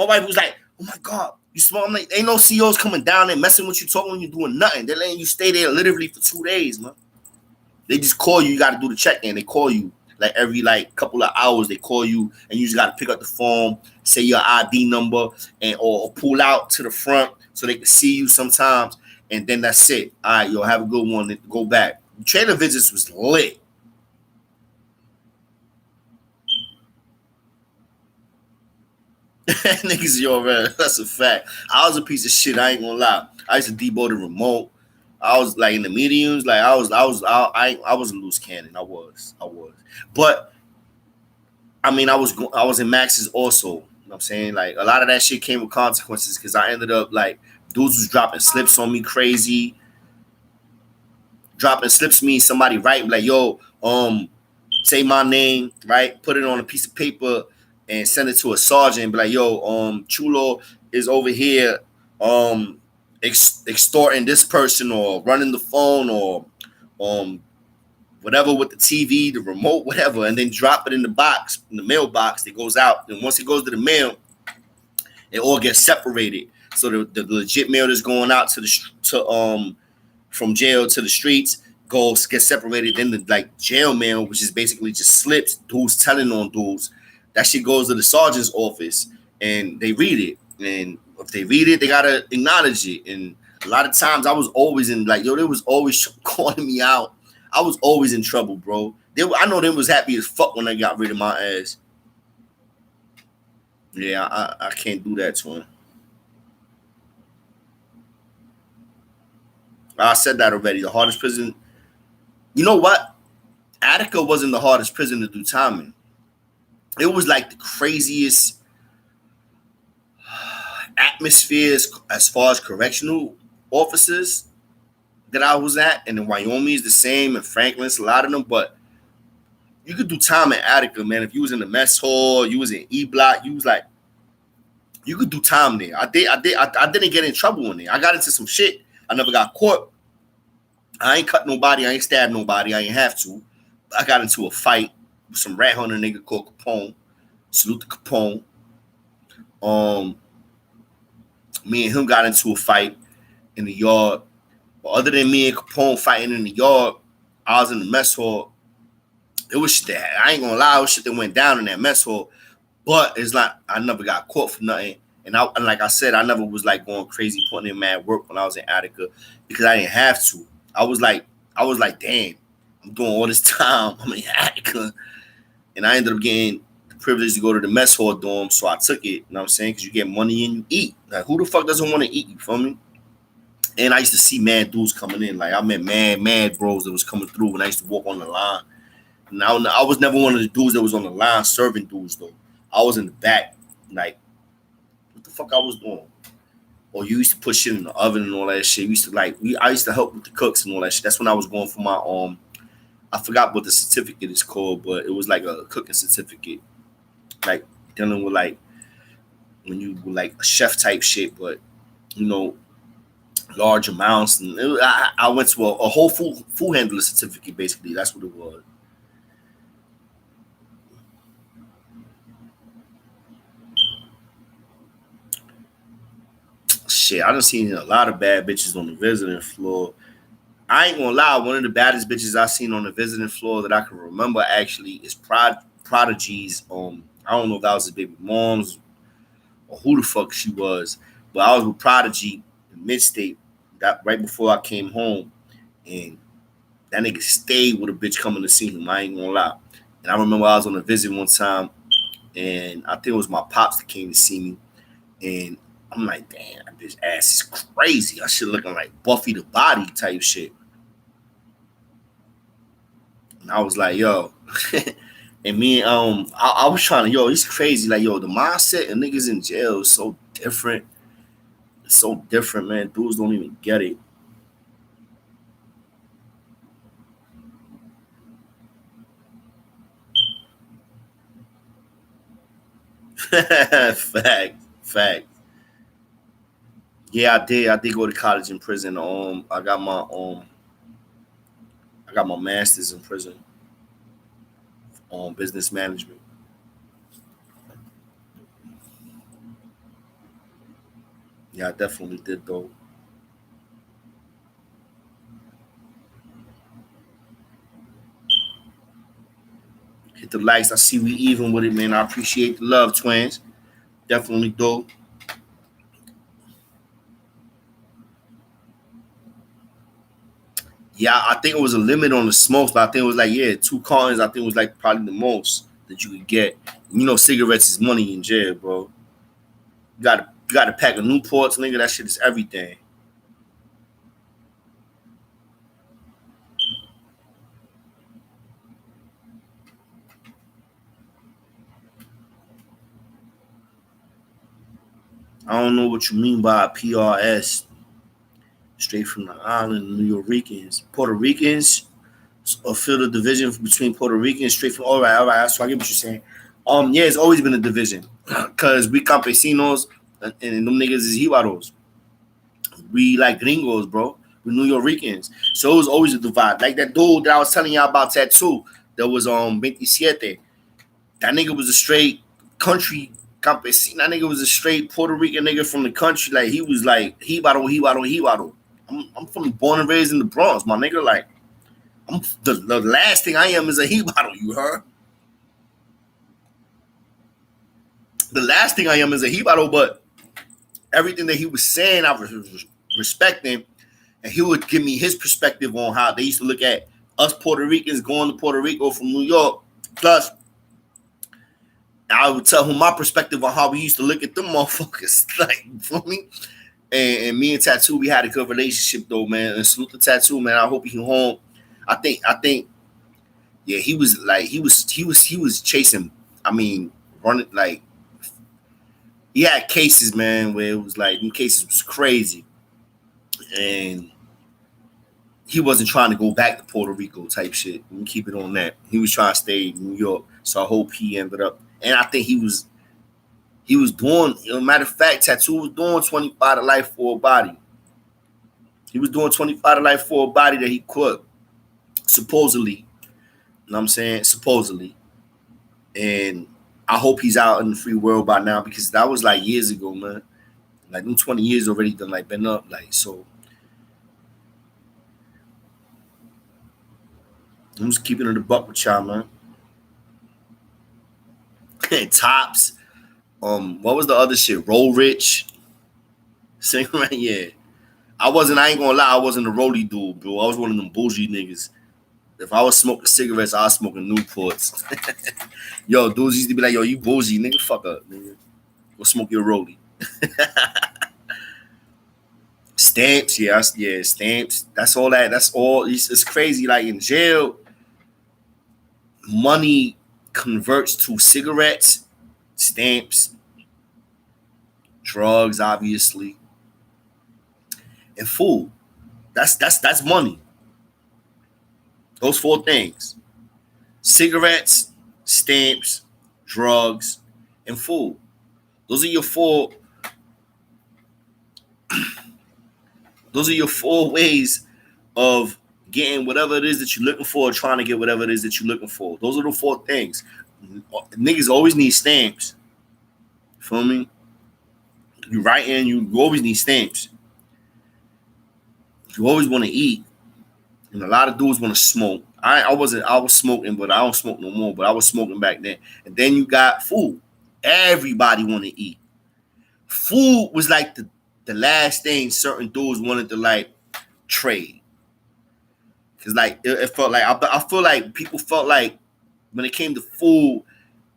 Speaker 1: wife was like, oh my God, you smell? I'm like, ain't no CEOs coming down there messing with you, talking when you're doing nothing. They're letting you stay there literally for 2 days, man. They just call you. You got to do the check-in. They call you. like every like couple of hours they call you and you just gotta pick up the phone, say your ID number, and or pull out to the front so they can see you sometimes, and then that's it. All right, yo, have a good one. Go back. Trainer visits was lit. Niggas, yo, man, that's a fact. I was a piece of shit. I ain't gonna lie. I used to debo the remote. I was like in the mediums, like I was a loose cannon. I was. But I mean, I was in Max's also. You know what I'm saying? Like a lot of that shit came with consequences because I ended up like dudes was dropping slips on me crazy. Dropping slips means somebody write like, yo, say my name, right? Put it on a piece of paper and send it to a sergeant and be like, yo, Chulo is over here extorting this person or running the phone or um whatever with the TV, the remote, whatever, and then drop it in the box, in the mailbox that goes out. And once it goes to the mail, it all gets separated. So the legit mail that's going out to the to from jail to the streets goes get separated. Then the like jail mail, which is basically just slips, dudes telling on dudes. That shit goes to the sergeant's office and they read it. And if they read it, they gotta acknowledge it. And a lot of times I was always in like, yo, they was always calling me out. I was always in trouble, bro. I know they was happy as fuck when they got rid of my ass. Yeah, I can't do that to him. I said that already. The hardest prison. You know what? Attica wasn't the hardest prison to do time in. It was like the craziest atmospheres as far as correctional officers that I was at. And in Wyoming is the same, and Franklin's a lot of them. But you could do time in Attica, man. If you was in the mess hall, you was in E block, you was like, you could do time there. I didn't get in trouble in there. I got into some shit. I never got caught. I ain't cut nobody. I ain't stabbed nobody. I ain't have to. I got into a fight with some rat hunter nigga called Capone. Salute to Capone. Um, Me and him got into a fight in the yard. But other than me and Capone fighting in the yard, I was in the mess hall. It was shit that I ain't gonna lie, it was shit that went down in that mess hall. But it's not. I never got caught for nothing. And like I said, I never was like going crazy putting in mad work when I was in Attica because I didn't have to. I was like, damn, I'm doing all this time. I'm in Attica, and I ended up getting the privilege to go to the mess hall dorm, so I took it. You know what I'm saying? Because you get money and you eat. Like who the fuck doesn't want to eat? You feel me? And I used to see mad dudes coming in. Like I met mad bros that was coming through when I used to walk on the line. Now I was never one of the dudes that was on the line serving dudes though. I was in the back, like what the fuck I was doing. Or you used to put shit in the oven and all that shit. We used to I used to help with the cooks and all that shit. That's when I was going for my I forgot what the certificate is called, but it was like a cooking certificate. Like dealing with like when you were like a chef type shit, but you know, large amounts. And I went to a whole food handler certificate basically. That's what it was. Shit, I done seen a lot of bad bitches on the visiting floor. I ain't gonna lie, one of the baddest bitches I seen on the visiting floor that I can remember actually is Prodigy's. I don't know if that was his baby mom's or who the fuck she was, but I was with Prodigy in Midstate that right before I came home, and that nigga stayed with a bitch coming to see him. I ain't gonna lie. And I remember I was on a visit one time, and I think it was my pops that came to see me, and I'm like, damn, that bitch ass is crazy. That shit looking like Buffy the Body type shit. And I was like, yo. And me, I was trying to, yo, it's crazy. Like, yo, the mindset of niggas in jail is so different. It's so different, man. Dudes don't even get it. Fact, fact. Yeah, I did. I did go to college in prison. I got my master's in prison on business management. Yeah, I definitely did though. Hit the likes. I see we even with it, man. I appreciate the love, twins. Definitely do. Yeah, I think it was a limit on the smokes, but I think it was like, yeah, 2 cartons. I think it was like probably the most that you could get. You know, cigarettes is money in jail, bro. You got a pack of Newports, nigga. That shit is everything. I don't know what you mean by PRS. Straight from the island, New Yorkers, Puerto Ricans, or feel the division between Puerto Ricans. Straight from all right. So I get what you're saying. Yeah, it's always been a division, cause we campesinos and them niggas is jibaros. We like gringos, bro. We New Yorkers. So it was always a divide. Like that dude that I was telling y'all about tattoo that was 27. That nigga was a straight country campesino. That nigga was a straight Puerto Rican nigga from the country. Like he was like jibaro. I'm from born and raised in the Bronx, my nigga. Like the last thing I am is a jibaro. You heard? The last thing I am is a jibaro, but everything that he was saying, I was respecting, and he would give me his perspective on how they used to look at us Puerto Ricans going to Puerto Rico from New York. Plus, I would tell him my perspective on how we used to look at them motherfuckers. Like, you feel me? And me and Tattoo, we had a good relationship though, man. And salute the Tattoo, man. I hope he home. I think, yeah, he was chasing. I mean, running like he had cases, man, where it was like them cases was crazy, and he wasn't trying to go back to Puerto Rico type shit. We keep it on that. He was trying to stay in New York. So I hope he ended up. And I think he was doing. Matter of fact, Tattoo was doing 25 to life for a body. He was doing 25 to life for a body that he quit supposedly. You know what I'm saying? Supposedly. And I hope he's out in the free world by now because that was like years ago, man. Like them 20 years already done like been up. Like so I'm just keeping it a buck with y'all, man. Tops. What was the other shit? Roll Rich. Sing right, yeah. I ain't gonna lie, I wasn't a rolly dude, bro. I was one of them bougie niggas. If I was smoking cigarettes, I was smoking Newports. Yo, dudes used to be like, yo, you bougie, nigga, fuck up, nigga. Go smoke your rolly. Stamps, yeah, stamps. That's all that. That's all. It's crazy. Like in jail, money converts to cigarettes, stamps, drugs, obviously, and food. That's money. Those 4 things: cigarettes, stamps, drugs, and food. Those are your four. Those are your 4 ways of getting whatever it is that you're looking for, or trying to get whatever it is that you're looking for. Those are the 4 things. Niggas always need stamps. Feel me? You writing, you always need stamps. You always want to eat. And a lot of dudes want to smoke. I was smoking, but I don't smoke no more. But I was smoking back then. And then you got food. Everybody want to eat. Food was like the last thing certain dudes wanted to like trade. Cause like it felt like I feel like people felt like when it came to food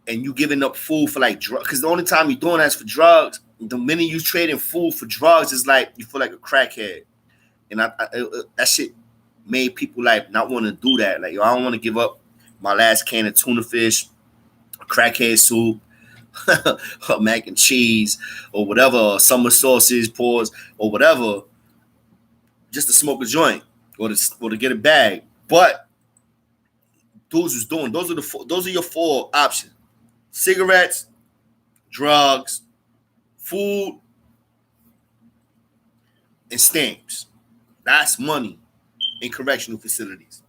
Speaker 1: and you giving up food for like drugs. Cause the only time you're doing that is for drugs. The minute you trading food for drugs is like you feel like a crackhead. And that shit made people like not want to do that. Like, yo, I don't want to give up my last can of tuna fish, crackhead soup, mac and cheese, or whatever, summer sausage, paws, or whatever, just to smoke a joint or to get a bag. But dudes was doing those are your 4 options: cigarettes, drugs, food, and stamps. That's money in correctional facilities.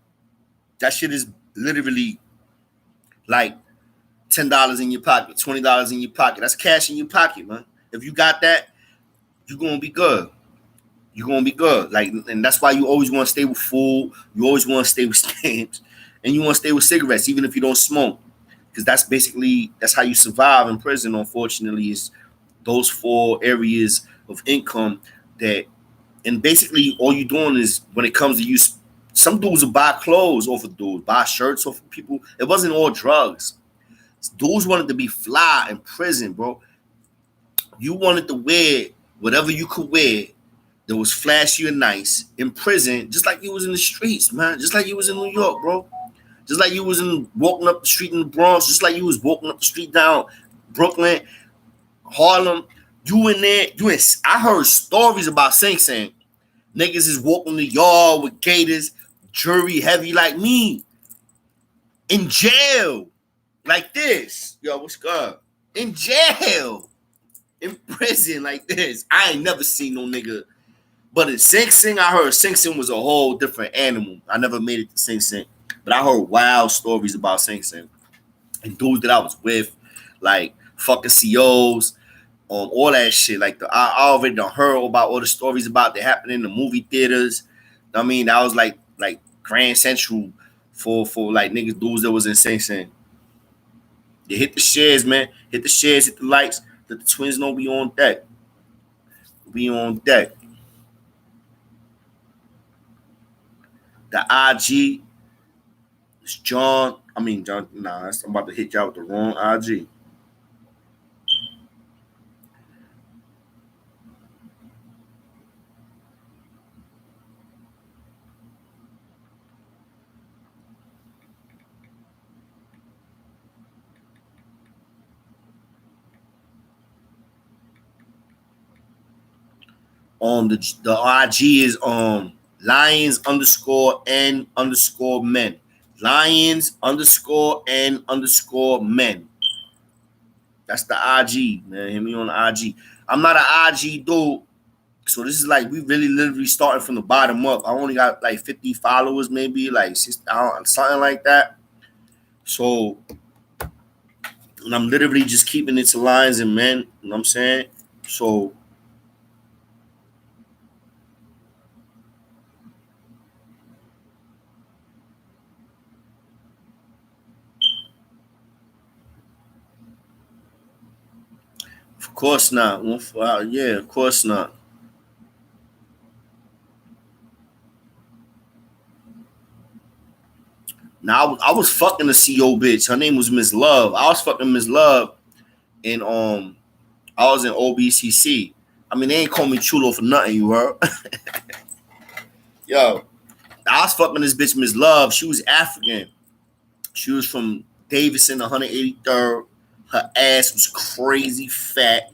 Speaker 1: That shit is literally like $10 in your pocket, $20 in your pocket. That's cash in your pocket, man. If you got that, you're gonna be good. You're gonna be good. Like, and that's why you always want to stay with food. You always want to stay with stamps, and you want to stay with cigarettes, even if you don't smoke. because that's how you survive in prison. Unfortunately, is those four areas of income that, and basically all you're doing is when it comes to you, some dudes will buy clothes off of dudes, buy shirts off of people. It wasn't all drugs. Dudes wanted to be fly in prison, bro. You wanted to wear whatever you could wear that was flashy and nice in prison, just like you was in the streets, man. Just like you was in New York, bro. Just like you was in walking up the street in the Bronx, just like you was walking up the street down Brooklyn, Harlem. You in there, I heard stories about Sing Sing. Niggas is walking the yard with gators, jury heavy like me, in jail, like this. Yo, what's good? In jail, in prison like this. I ain't never seen no nigga. But in Sing Sing, I heard Sing Sing was a whole different animal. I never made it to Sing Sing, but I heard wild stories about Sing Sing and dudes that I was with, like fucking COs, all that shit. Like I already done heard about all the stories about that happening in the movie theaters. I mean, that was like Grand Central for like niggas dudes that was in Sing Sing. You hit the shares, man. Hit the shares, hit the likes. Let the twins know we on deck. We on deck. The IG is John. John. Nah, I'm about to hit y'all with the wrong IG. The IG is lions_and_men. Lions_and_men. That's the IG, man. Hit me on the IG. I'm not an IG dude. So this is like we really literally starting from the bottom up. I only got like 50 followers, maybe like something like that. So, and I'm literally just keeping it to lions and men. You know what I'm saying? So of course not. Yeah, of course not. Now I was fucking a CO bitch. Her name was Miss Love. I was fucking Miss Love, and I was in OBCC. I mean, they ain't call me chulo for nothing. You heard? Yo, I was fucking this bitch Miss Love. She was African. She was from Davidson, 183rd. Her ass was crazy fat.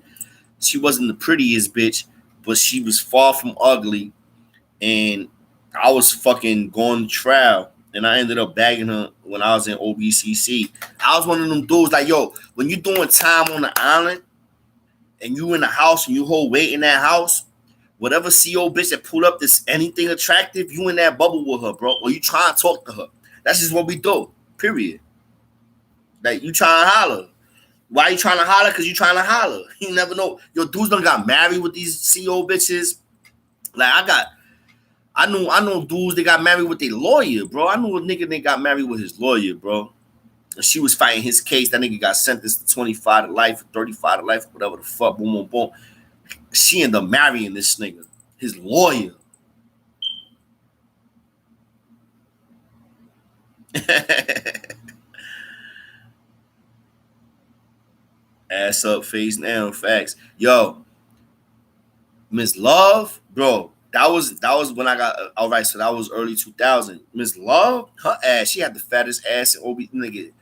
Speaker 1: She wasn't the prettiest bitch, but she was far from ugly. And I was fucking going to trial. And I ended up bagging her when I was in OBCC. I was one of them dudes like, yo, when you doing time on the island and you in the house and you hold weight in that house, whatever CO bitch that pulled up this anything attractive, you in that bubble with her, bro. Or you trying to talk to her. That's just what we do. Period. Like you trying to holler. Why you trying to holler? Because you trying to holler. You never know. Yo, dudes done got married with these CO bitches. Like I know dudes that got married with their lawyer, bro. I knew a nigga that got married with his lawyer, bro. And she was fighting his case. That nigga got sentenced to 25 to life, 35 to life, whatever the fuck. Boom, boom, boom. She ended up marrying this nigga, his lawyer. Ass up, face down, facts. Yo, Miss Love, bro. That was when I got all right. So that was early 2000. Miss Love, her ass, she had the fattest ass in OB nigga.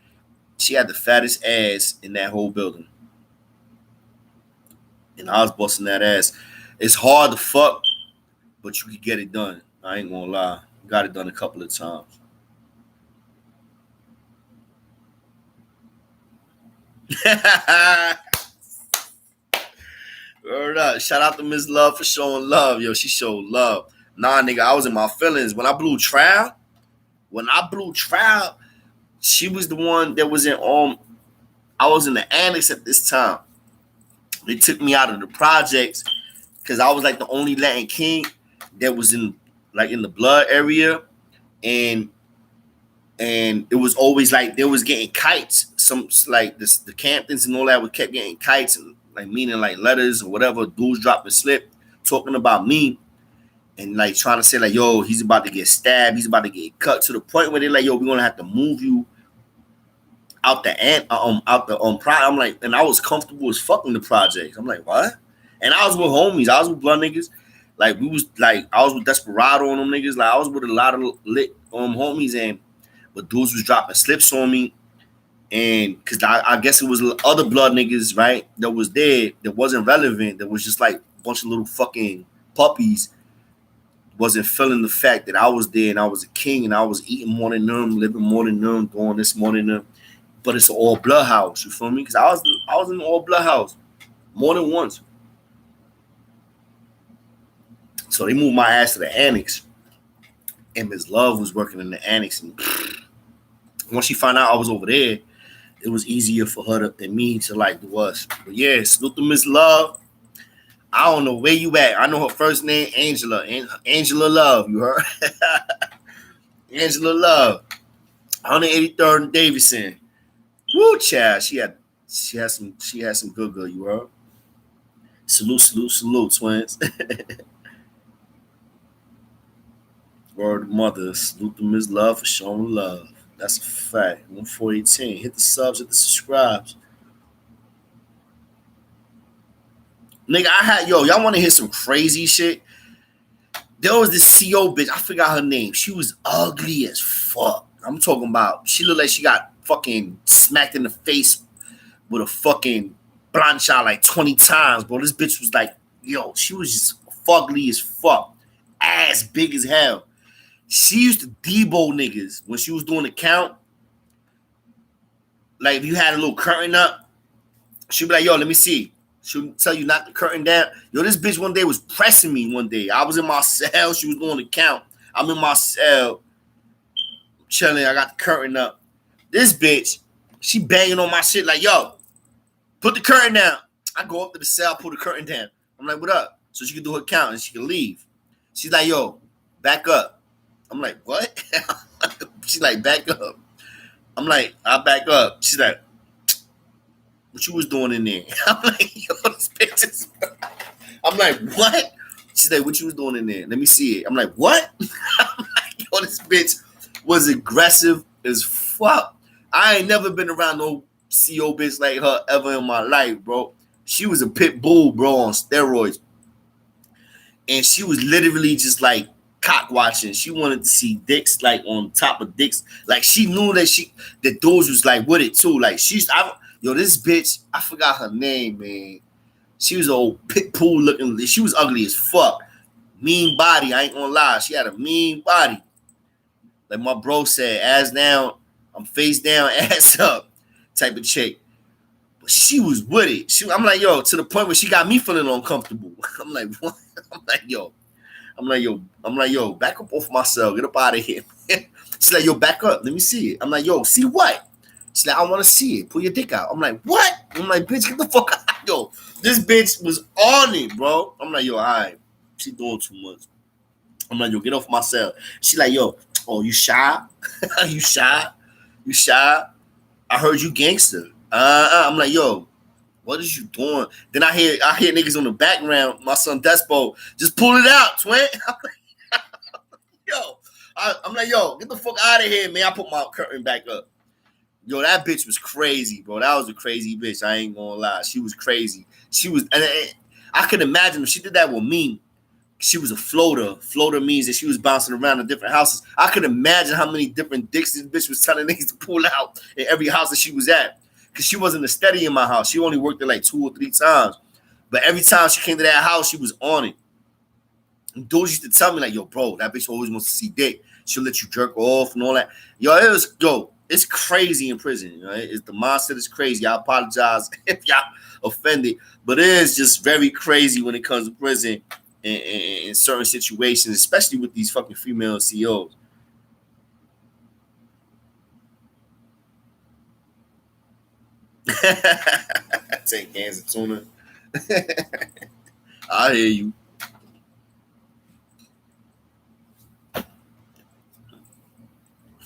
Speaker 1: She had the fattest ass in that whole building, and I was busting that ass. It's hard to fuck, but you could get it done. I ain't gonna lie, got it done a couple of times. Word up. Shout out to Miss Love for showing love. Yo, she showed love. Nah, nigga, I was in my feelings. When I blew trial, she was the one that was in I was in the annex at this time. They took me out of the projects because I was like the only Latin king that was in the blood area. And and it was always like they was getting kites. Some like this, the Camptons and all that, we kept getting kites, and like meaning like letters or whatever. Dudes dropping slip, talking about me, and like trying to say like, yo, he's about to get stabbed, he's about to get cut, to the point where they're like, yo, we're gonna have to move you out the I'm like, and I was comfortable as fuck in the projects. I'm like, what? And I was with homies, I was with blood niggas. Like we was like, I was with Desperado on them niggas. Like I was with a lot of lit homies, and but dudes was dropping slips on me. And because I guess it was other blood niggas, right, that was there that wasn't relevant, that was just like a bunch of little fucking puppies, wasn't feeling the fact that I was there and I was a king and I was eating more than them, living more than them, doing this more than them. But it's an all blood house, you feel me? Because I was in an all blood house more than once. So they moved my ass to the annex, and Miss Love was working in the annex. And once she found out I was over there, it was easier for her than me to like do us. But yeah, salute to Miss Love. I don't know where you at. I know her first name, Angela. Angela Love, you heard? Angela Love. 183rd and Davidson. Woo, child. She had some good, you heard? Salute, twins. Word of mother. Salute to Miss Love for showing love. That's a fact. 1418. Hit the subs, hit the subscribes. Nigga, y'all want to hear some crazy shit? There was this CO bitch, I forgot her name. She was ugly as fuck. I'm talking about, she looked like she got fucking smacked in the face with a fucking plancha like 20 times, bro. This bitch was like, yo, she was just fugly as fuck. Ass big as hell. She used to debo niggas when she was doing the count. Like, if you had a little curtain up, she'd be like, yo, let me see. She'll tell you not to curtain down. Yo, this bitch one day was pressing me one day. I was in my cell. She was doing the count. I'm in my cell, chilling. I got the curtain up. This bitch, she banging on my shit like, yo, put the curtain down. I go up to the cell, pull the curtain down. I'm like, what up? So she can do her count and she can leave. She's like, yo, back up. I'm like, what? She's like, back up. I'm like, I'll back up. She's like, what you was doing in there? I'm like, yo, this bitch is... I'm like, what? She's like, what you was doing in there? Let me see it. I'm like, what? I'm like, yo, this bitch was aggressive as fuck. I ain't never been around no CO bitch like her ever in my life, bro. She was a pit bull, bro, on steroids. And she was literally just like cock watching. She wanted to see dicks like on top of dicks. Like she knew that those was like with it too. Like this bitch, I forgot her name, man. She was an old pit bull looking. She was ugly as fuck. Mean body, I ain't gonna lie. She had a mean body. Like my bro said, ass down, I'm face down, ass up type of chick. But she was with it. I'm like, yo, to the point where she got me feeling uncomfortable. I'm like, what? I'm like, yo, back up off my cell. Get up out of here. She's like, yo, back up. Let me see it. I'm like, yo, see what? She's like, I want to see it. Pull your dick out. I'm like, what? I'm like, bitch, get the fuck out. Yo, this bitch was on it, bro. I'm like, yo, all right. She doing too much. I'm like, yo, get off my cell. She like, yo, oh, you shy? You shy? You shy? I heard you gangster. I'm like, yo, what is you doing? Then I hear niggas on the background. My son Despo, just pull it out, twin. I'm like, yo, I'm like, yo, get the fuck out of here, man. I put my curtain back up. Yo, that bitch was crazy, bro. That was a crazy bitch. I ain't gonna lie. She was crazy. She was, and I could imagine if she did that with me. She was a floater. Floater means that she was bouncing around in different houses. I could imagine how many different dicks this bitch was telling niggas to pull out in every house that she was at. Because she wasn't a steady in my house. She only worked there like 2 or 3 times. But every time she came to that house, she was on it. And dudes used to tell me, like, yo, bro, that bitch always wants to see dick. She'll let you jerk off and all that. It's crazy in prison. Right? The mindset is crazy. I apologize if y'all offended. But it is just very crazy when it comes to prison. In certain situations, especially with these fucking female CEOs. Take cans of tuna. I hear you.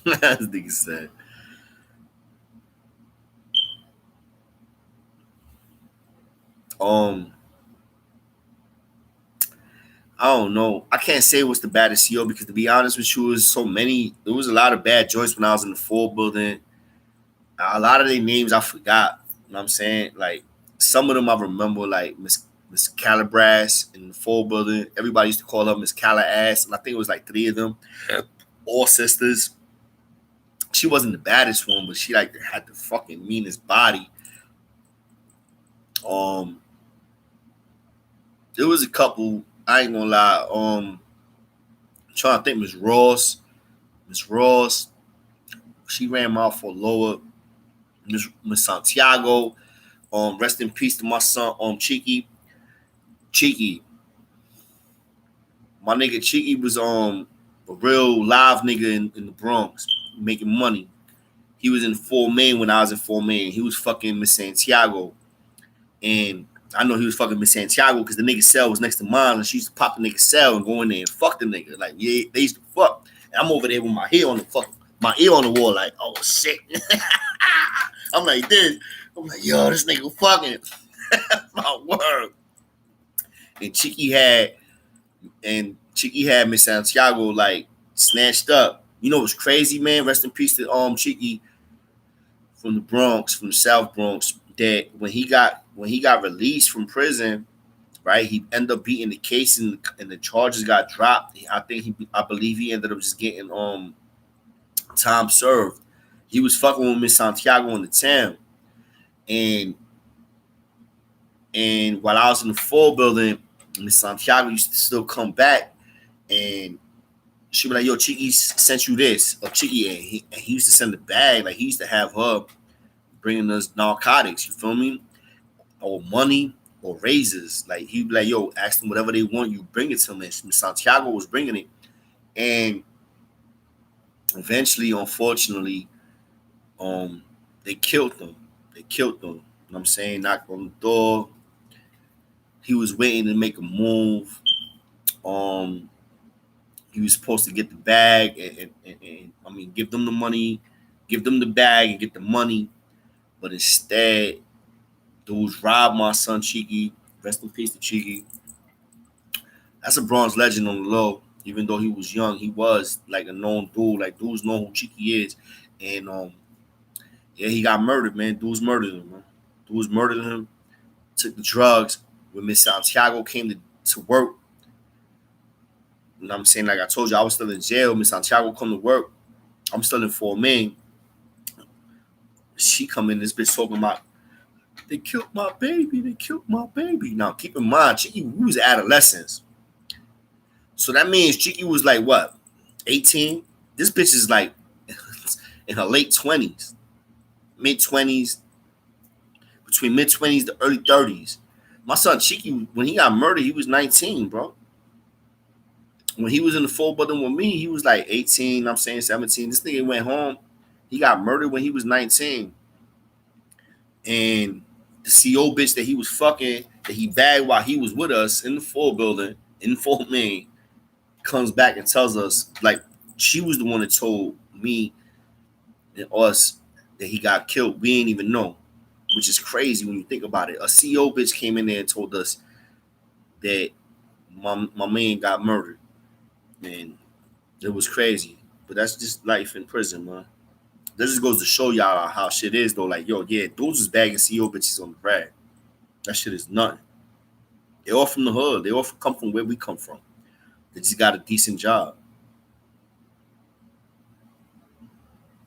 Speaker 1: This nigga said. Um, I don't know. I can't say what's the baddest CEO because to be honest with you, it was so many. There was a lot of bad joints when I was in the full building. A lot of their names I forgot. You know what I'm saying? Like some of them I remember, like Miss Calabras in the full building. Everybody used to call her Miss Calass, and I think it was like three of them, all sisters. She wasn't the baddest one, but she like had the fucking meanest body. Um, there was a couple. I ain't gonna lie. I'm trying to think. Miss Ross, she ran mouth for lower. Miss Santiago. Rest in peace to my son. Cheeky. My nigga Cheeky was a real live nigga in the Bronx, making money. He was in Full Main when I was in Full Main. He was fucking Miss Santiago. And I know he was fucking Miss Santiago because the nigga cell was next to mine, and she used to pop the nigga cell and go in there and fuck the nigga. Like, yeah, they used to fuck. And I'm over there with my ear on the wall, like, oh shit. I'm like this. I'm like, yo, this nigga fucking. My word. And Cheeky had Miss Santiago like snatched up. You know what's crazy, man? Rest in peace to Cheeky from the Bronx, from the South Bronx. That when he got released from prison, right? He ended up beating the case and the charges got dropped. I believe he ended up just getting time served. He was fucking with Miss Santiago in the town, and while I was in the full building, Miss Santiago used to still come back and she be like, "Yo, Cheeky sent you this," or Cheeky, and he used to send a bag. Like he used to have her bringing us narcotics. You feel me? Or money or raises. Like he'd be like, "Yo, ask them whatever they want. You bring it to them." And Santiago was bringing it, and eventually, unfortunately, they killed them. They killed them. You know what I'm saying? Knocked on the door. He was waiting to make a move. Um, he was supposed to get the bag and I mean, give them the money, give them the bag and get the money. But instead, dudes robbed my son Cheeky. Rest in peace to Cheeky. That's a bronze legend on the low. Even though he was young, he was like a known dude. Like dudes know who Cheeky is. And yeah, he got murdered, man. Dudes murdered him, man. Dudes murdered him, took the drugs. When Miss Santiago came to work, you know what I'm saying? Like I told you, I was still in jail. Miss Santiago come to work. I'm still in Fort Maine. She come in, this bitch talking about, they killed my baby. They killed my baby. Now, keep in mind, Cheeky, we was adolescents. So that means Cheeky was like, what, 18? This bitch is like in her late 20s, mid-20s, between mid-20s to early 30s. My son Cheeky, when he got murdered, he was 19, bro. When he was in the full building with me, he was like 18, I'm saying 17. This nigga went home. He got murdered when he was 19. And the CO bitch that he was fucking, that he bagged while he was with us in the full building, in Fort Maine, comes back and tells us, like, she was the one that told me and us that he got killed. We ain't even know, which is crazy when you think about it. A CO bitch came in there and told us that my man got murdered. And it was crazy. But that's just life in prison, man. That just goes to show y'all how shit is, though. Like, yo, yeah, dudes is bagging CO bitches on the rag. That shit is nothing. They all from the hood. They all come from where we come from. They just got a decent job.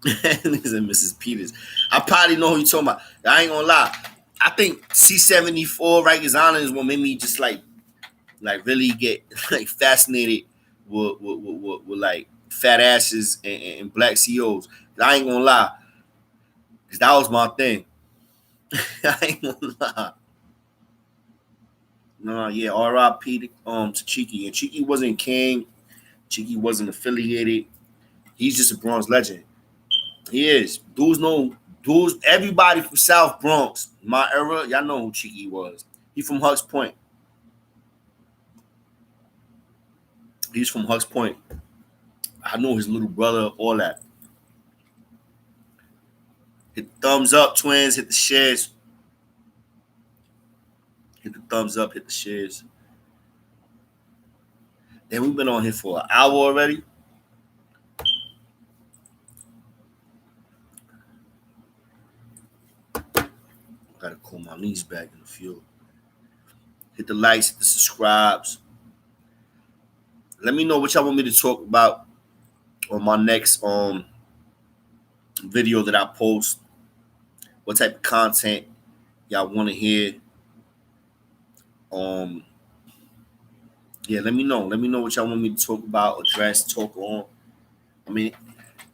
Speaker 1: And Mrs. Peters. I probably know who you talking about. I ain't gonna lie. I think C74 Rikers Island is what made me just like really get like fascinated with like fat asses and black CEOs. I ain't gonna lie, because that was my thing. I ain't gonna lie. No, yeah, R.I.P. To Cheeky. And Cheeky wasn't king. Cheeky wasn't affiliated. He's just a Bronx legend. He is. Dudes, everybody from South Bronx, my era, y'all know who Cheeky was. He from Hux Point. He's from Hux Point. I know his little brother, all that. Hit the thumbs up, twins. Hit the shares. Hit the thumbs up. Hit the shares. Then we've been on here for an hour already. Gotta cool my knees back in the field. Hit the likes, hit the subscribes. Let me know what y'all want me to talk about on my next video that I post. What type of content y'all want to hear? Um, yeah, let me know. Let me know what y'all want me to talk about, address, talk on. I mean,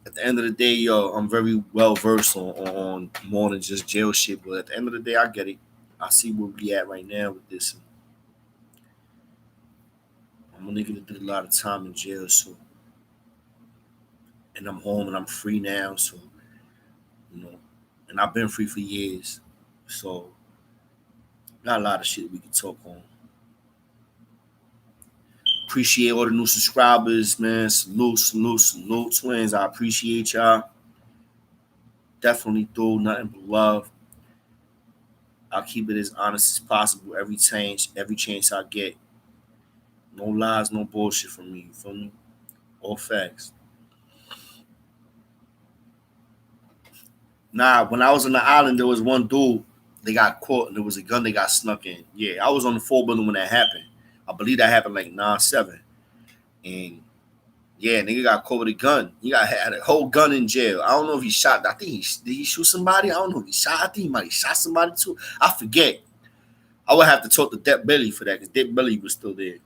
Speaker 1: at the end of the day, yo, I'm very well versed on more than just jail shit. But at the end of the day, I get it. I see where we at right now with this. I'm a nigga that did a lot of time in jail, so and I'm home and I'm free now, so you know, and I've been free for years, so got a lot of shit we can talk on. Appreciate all the new subscribers, man. Salute, salute, salute, twins. I appreciate y'all. Definitely do nothing but love. I'll keep it as honest as possible every chance I get. No lies, no bullshit from me. You feel me? All facts. Nah, when I was on the island, there was one dude. They got caught, and there was a gun they got snuck in. Yeah, I was on the 4 building when that happened. I believe that happened like 9/7, and yeah, nigga got caught with a gun. He got had a whole gun in jail. I don't know if he shot. I think did he shoot somebody. I don't know if he shot. I think he might have shot somebody too. I forget. I would have to talk to Depp Billy for that because Depp Billy was still there.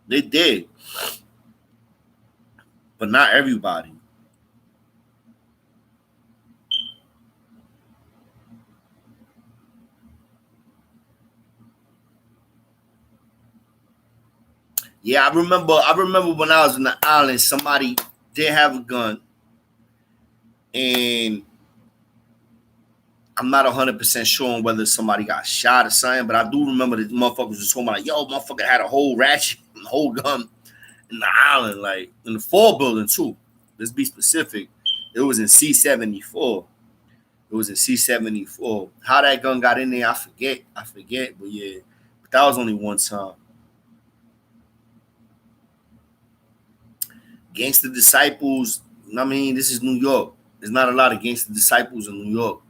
Speaker 1: They did, but not everybody. Yeah, I remember. I remember when I was in the island, somebody did have a gun, and I'm not 100% sure on whether somebody got shot or something. But I do remember that motherfuckers was talking about, like, yo, motherfucker had a whole ratchet, a whole gun in the island, like in the 4 building too. Let's be specific. It was in C-74. It was in C-74. How that gun got in there, I forget. I forget, but yeah, but that was only one time. Gangster disciples. I mean, this is New York. There's not a lot of gangster disciples in New York.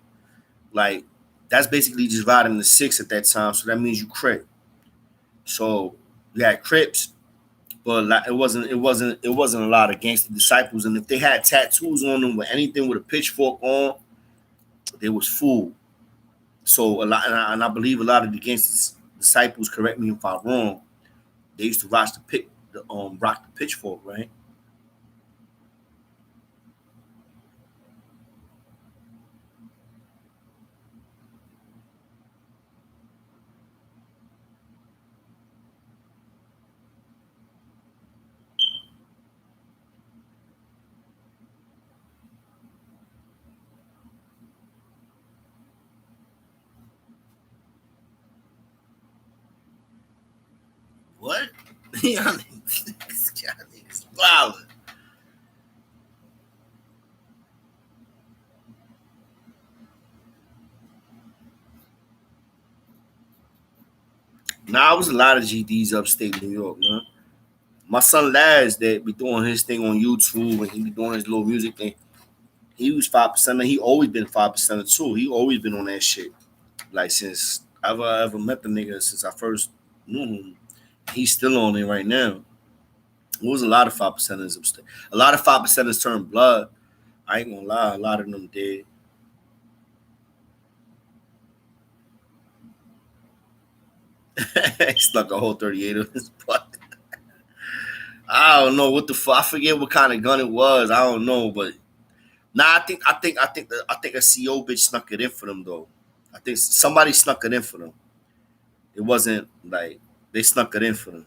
Speaker 1: Like that's basically just riding the six at that time. So that means you crip. So you had Crips, but like, it wasn't a lot of gangster disciples. And if they had tattoos on them with anything with a pitchfork on, they was fooled. So a lot, and I believe a lot of the gangster disciples. Correct me if I'm wrong. They used to rock the pitchfork, right? What? Y'all niggas wildin'. Nah, it was a lot of GDs upstate New York, man. My son Laz that be doing his thing on YouTube and he be doing his little music thing. He was 5%. He always been 5% too. He always been on that shit. Like since I've ever met the nigga since I first knew him. He's still on it right now. It was a lot of 5%ers upstate. A lot of 5%ers turned blood. I ain't gonna lie, a lot of them did. He stuck a whole 38 on his butt. I don't know what the fuck. I forget what kind of gun it was. I don't know, but nah, I think a CO bitch snuck it in for them though. I think somebody snuck it in for them. It wasn't like they snuck it in for them.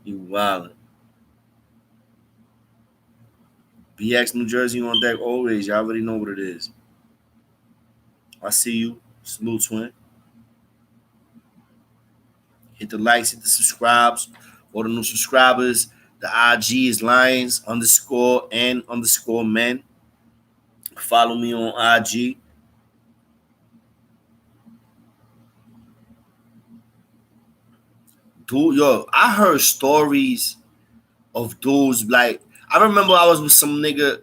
Speaker 1: You wild. BX New Jersey on deck always. Y'all already know what it is. I see you. Salute twin. Hit the likes, hit the subscribes. All the new subscribers. The IG is Lions underscore and underscore men. Follow me on IG. Dude, yo, I heard stories of dudes like I remember I was with some nigga.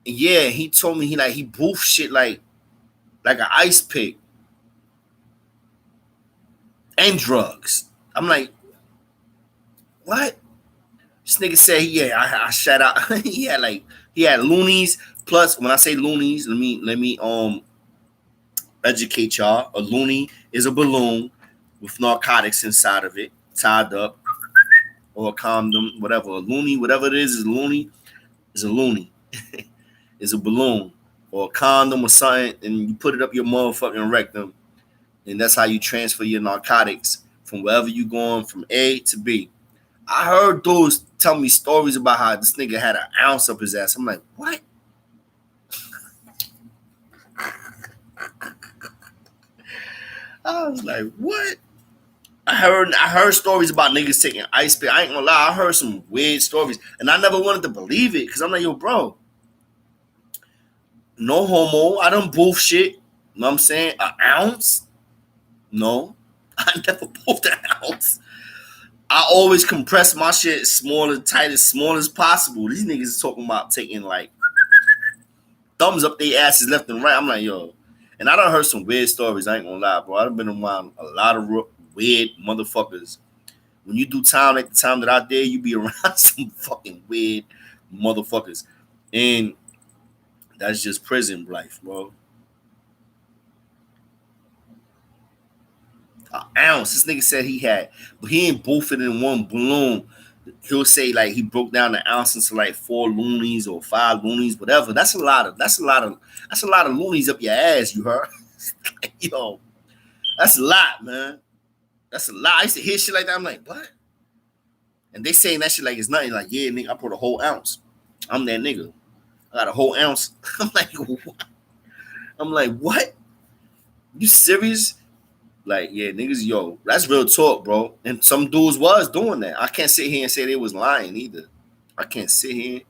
Speaker 1: Yeah, he told me he boof shit like an ice pick and drugs. I'm like, what? This nigga said, yeah, I shut out. He had loonies. Plus, when I say loonies, let me educate y'all. A loony is a balloon with narcotics inside of it, tied up, or a condom, whatever. A loony, whatever it is a loony, is a loony. Is a balloon or a condom or something, and you put it up your motherfucking rectum, and that's how you transfer your narcotics from wherever you going from A to B. I heard those tell me stories about how this nigga had an ounce up his ass. I'm like, what? I was like, what? I heard stories about niggas taking ice pick. I ain't gonna lie, I heard some weird stories, and I never wanted to believe it because I'm like, yo, bro, no homo. I don't boof shit. You know what I'm saying? An ounce? No, I never boofed an ounce. I always compress my shit small and tight as small as possible. These niggas is talking about taking like thumbs up their asses left and right. I'm like, yo. And I done heard some weird stories. I ain't gonna lie, bro. I've been around a lot of weird motherfuckers. When you do time at the time that I did, you be around some fucking weird motherfuckers. And that's just prison life, bro. An ounce. This nigga said he had, but he ain't boofing in one balloon. He'll say like he broke down the ounce into like 4 loonies or 5 loonies, whatever. That's a lot of loonies up your ass, you heard? Yo, that's a lot, man. That's a lot. I used to hear shit like that. I'm like, what? And they saying that shit like it's nothing. Like, yeah, nigga, I put a whole ounce. I'm that nigga. I got a whole ounce. I'm like, what? I'm like, what? You serious? Like, yeah, niggas, yo, that's real talk, bro. And some dudes was doing that. I can't sit here and say they was lying either. I can't sit here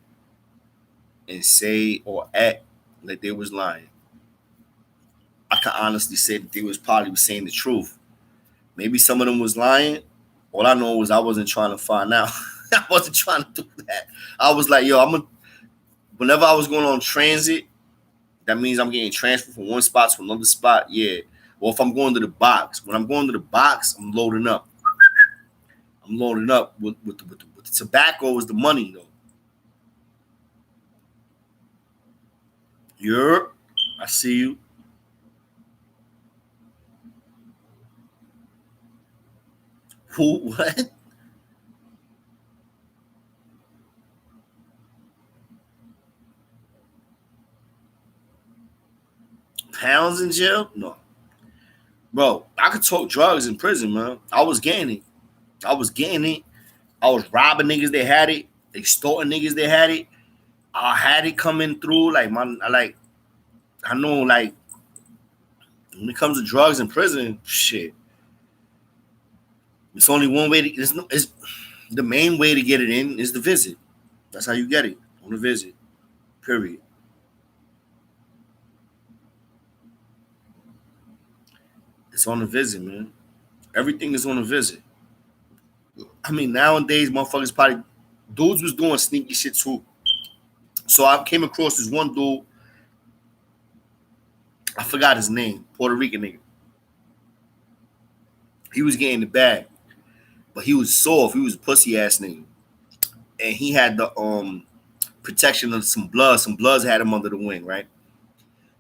Speaker 1: and say or act like they was lying. I can honestly say that they was probably saying the truth. Maybe some of them was lying. All I know was I wasn't trying to find out. I wasn't trying to do that. I was like, yo, whenever I was going on transit, that means I'm getting transferred from one spot to another spot. Yeah. Or if I'm going to the box. When I'm going to the box, I'm loading up. I'm loading up with the tobacco is the money, though. You're, I see you. Who, what? Pounds in jail? No. Bro, I could talk drugs in prison, man. I was getting it. I was getting it. I was robbing niggas that had it, extorting niggas that had it. I had it coming through. Like, I know, like, when it comes to drugs in prison, shit, it's only one way to, it's the main way to get it in is the visit. That's how you get it, on the visit, period. It's on the visit, man. Everything is on a visit. I mean, nowadays, motherfuckers probably, dudes was doing sneaky shit too. So I came across this one dude, I forgot his name, Puerto Rican nigga. He was getting the bag, but he was soft. He was a pussy ass nigga. And he had the protection of some blood. Some bloods had him under the wing, right?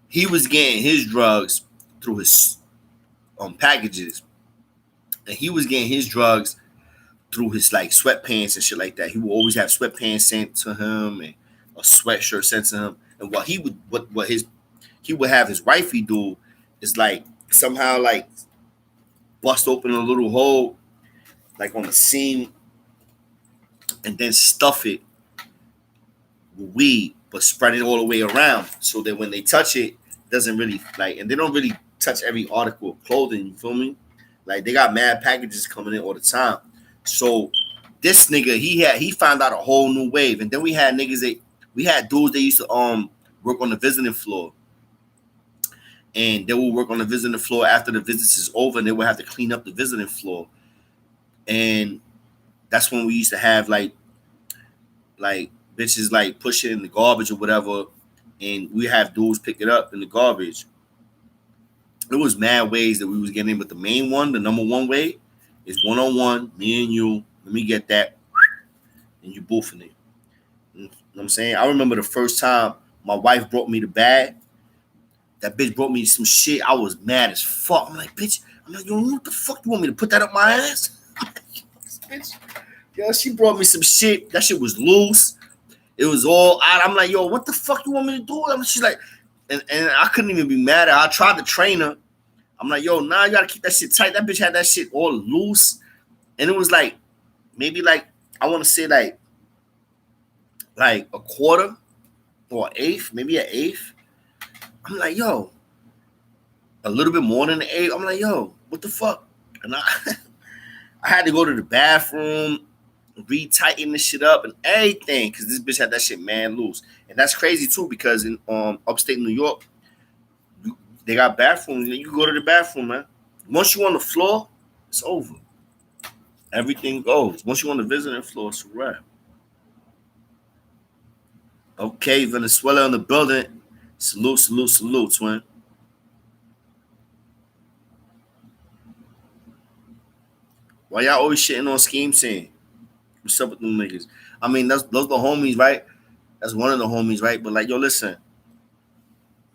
Speaker 1: He was getting his drugs through his packages. And he was getting his drugs through his like sweatpants and shit like that. He would always have sweatpants sent to him and a sweatshirt sent to him. And what he would have his wifey do is like somehow like bust open a little hole like on the seam and then stuff it with weed, but spread it all the way around so that when they touch it, doesn't really like, and they don't really touch every article of clothing. You feel me? Like they got mad packages coming in all the time. So this nigga, he found out a whole new wave. And then we had niggas that we had dudes that used to work on the visiting floor. And they will work on the visiting floor after the visits is over, and they will have to clean up the visiting floor. And that's when we used to have like bitches like push it in the garbage or whatever, and we have dudes pick it up in the garbage. There was mad ways that we was getting in, but the main one, the number one way, is one on one, me and you. Let me get that, and you boofing it. You know what I'm saying? I remember the first time my wife brought me the bag. That bitch brought me some shit. I was mad as fuck. I'm like, bitch. I'm like, yo, what the fuck you want me to put that up my ass? Bitch. Yo, she brought me some shit. That shit was loose. It was all out. I'm like, yo, what the fuck you want me to do? She's like, and I couldn't even be mad at her. I tried to train her. I'm like, yo, nah, you gotta keep that shit tight. That bitch had that shit all loose. And it was like, maybe like, I want to say like a quarter or an eighth, maybe an eighth. I'm like, yo, a little bit more than an eighth. I'm like, yo, what the fuck? And I had to go to the bathroom, retighten this shit up and everything, because this bitch had that shit man loose. And that's crazy too, because in upstate New York, they got bathrooms. You can go to the bathroom, man. Once you on the floor, it's over. Everything goes. Once you on the visiting floor, it's a wrap. Okay, Venezuela in the building. Salute, salute, salute, twin. Why y'all always shitting on Scheme saying? What's up with them niggas? I mean, those the homies, right? That's one of the homies, right? But like, yo, listen.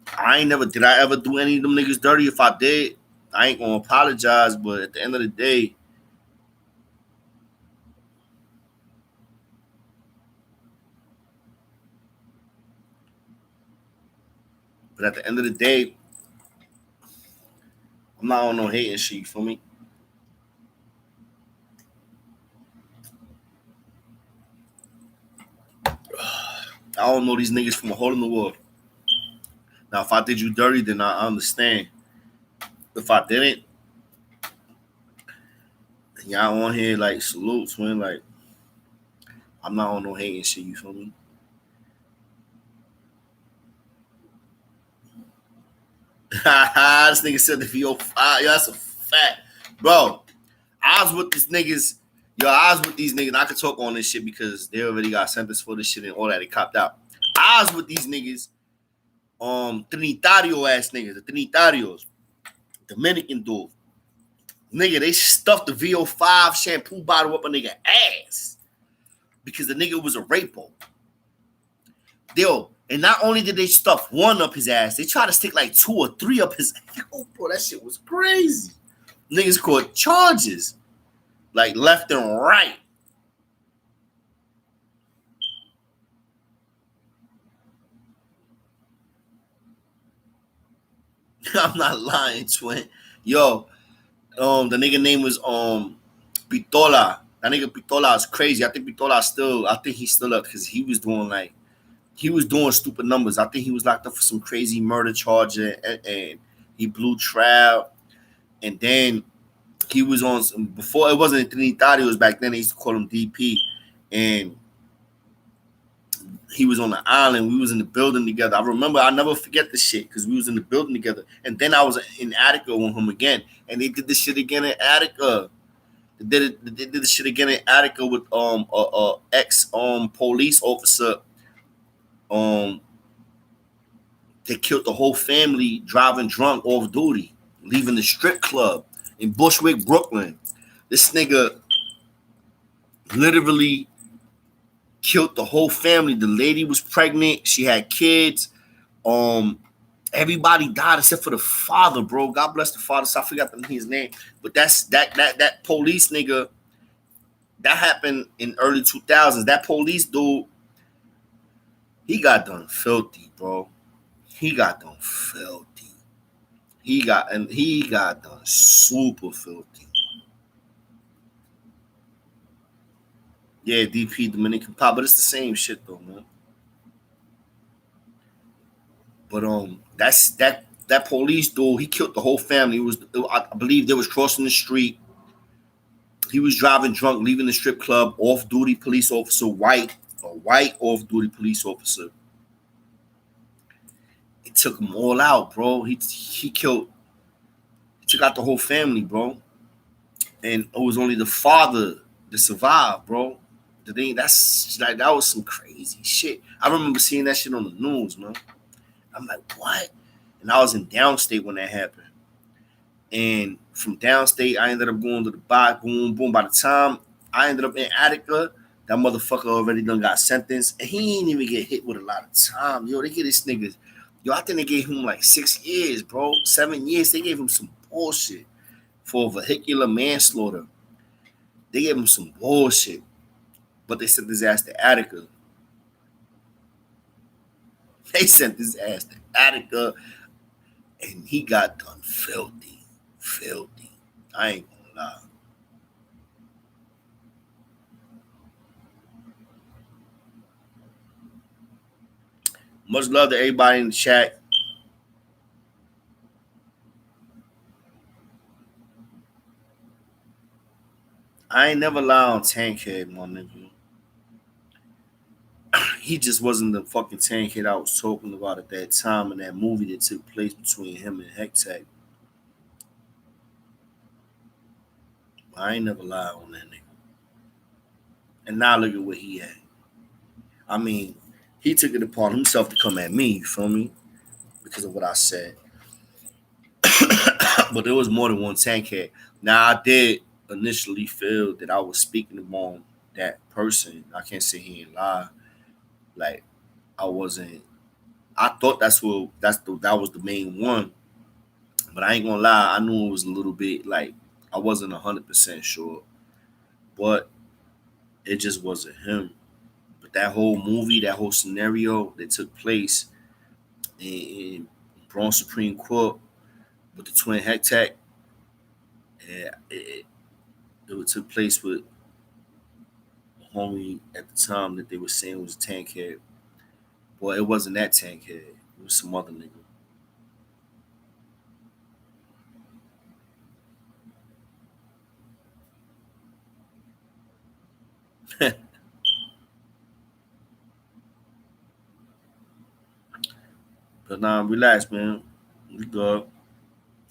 Speaker 1: Did I ever do any of them niggas dirty? If I did, I ain't gonna apologize. But at the end of the day, I'm not on no hating shit, you feel me? I don't know these niggas from a hole in the wall. Now, if I did you dirty, then I understand. If I didn't, y'all on here like salutes, man. Like, I'm not on no hating shit, you feel me? This nigga said the VO5. Yo, that's a fact. Bro, I was with these niggas. Yo, I was with these niggas. I could talk on this shit because they already got sentenced for this shit and all that. They copped out. I was with these niggas, Trinitario ass niggas, the Trinitarios, Dominican dude. Nigga, they stuffed the VO5 shampoo bottle up a nigga ass because the nigga was a rapo. Yo, and not only did they stuff one up his ass, they tried to stick like 2 or 3 up his ass. Oh, bro, that shit was crazy. Niggas caught charges like left and right. I'm not lying, twin. Yo, the nigga name was Pitola. That nigga Pitola is crazy. I think he's still up because he was doing stupid numbers. I think he was locked up for some crazy murder charge and he blew trial. And then he was on some, before it wasn't Trinitarios back then, they used to call him DP. And he was on the island. We was in the building together. I remember, I never forget the shit because we was in the building together. And then I was in Attica with him again. And they did this shit again in Attica. They did the shit again in Attica with ex police officer. They killed the whole family driving drunk off duty, leaving the strip club in Bushwick, Brooklyn. This nigga literally killed the whole family. The lady was pregnant. She had kids. Everybody died except for the father, bro. God bless the father. So I forgot his name. But that police nigga, that happened in early 2000s. That police dude, he got done filthy, bro. He got done filthy. He got done super filthy. Yeah, DP Dominican Pop, but it's the same shit though, man. But that's that That police dude, he killed the whole family. It was, I believe, they was crossing the street. He was driving drunk, leaving the strip club. Off-duty police officer, white, a white off-duty police officer. It took them all out, bro. He killed. He took out the whole family, bro. And it was only the father that survived, bro. The thing that's like that was some crazy shit. I remember seeing that shit on the news, man. I'm like, what? And I was in downstate when that happened. And from downstate, I ended up going to the by boom, boom. By the time I ended up in Attica, that motherfucker already done got sentenced. And he ain't even get hit with a lot of time. Yo, they get this niggas. Yo, I think they gave him like 6 years, bro. 7 years. They gave him some bullshit for vehicular manslaughter. They gave him some bullshit. But they sent his ass to Attica. They sent his ass to Attica, and he got done filthy. Filthy. I ain't gonna lie. Much love to everybody in the chat. I ain't never lie on Tankhead, my nigga. He just wasn't the fucking Tankhead I was talking about at that time in that movie that took place between him and Hectech. I ain't never lie on that nigga. And now look at where he at. I mean, he took it upon himself to come at me, you feel me? Because of what I said. But there was more than one Tankhead. Now I did initially feel that I was speaking about that person. I can't sit here and lie. Like I wasn't. I thought that was the main one, but I ain't gonna lie. I knew it was a little bit like I wasn't 100% sure, but it just wasn't him. But that whole movie, that whole scenario that took place in Bronx Supreme Court with the twin Hectac, it took place with a homie at the time that they were saying was a tankhead. Well, it wasn't that tankhead. It was some other nigga. But nah, relax, man. We good.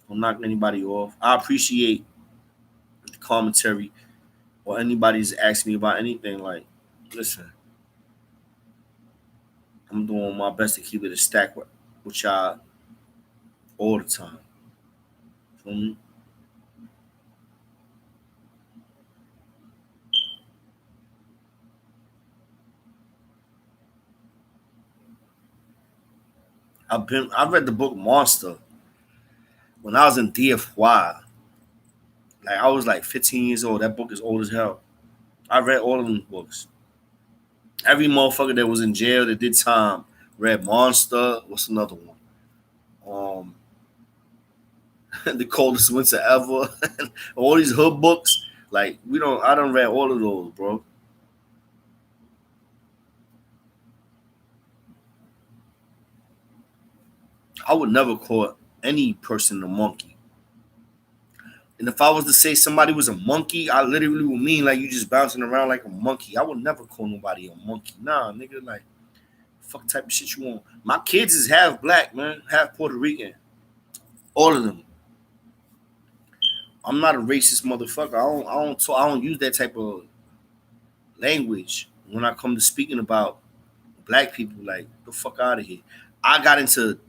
Speaker 1: Don't knock anybody off. I appreciate the commentary or anybody's asking me about anything. Like, listen, I'm doing my best to keep it a stack with y'all all the time. Feel me? I read the book Monster when I was in DFY. Like I was like 15 years old. That book is old as hell. I read all of them books. Every motherfucker that was in jail that did time read Monster. What's another one? Um, The Coldest Winter Ever. All these hood books. Like we don't. I don't read all of those, bro. I would never call any person a monkey. And if I was to say somebody was a monkey, I literally would mean like you just bouncing around like a monkey. I would never call nobody a monkey. Nah, nigga, like fuck type of shit you want. My kids is half black, man, half Puerto Rican. All of them. I'm not a racist motherfucker. I don't use that type of language when I come to speaking about black people. Like the fuck out of here. I got into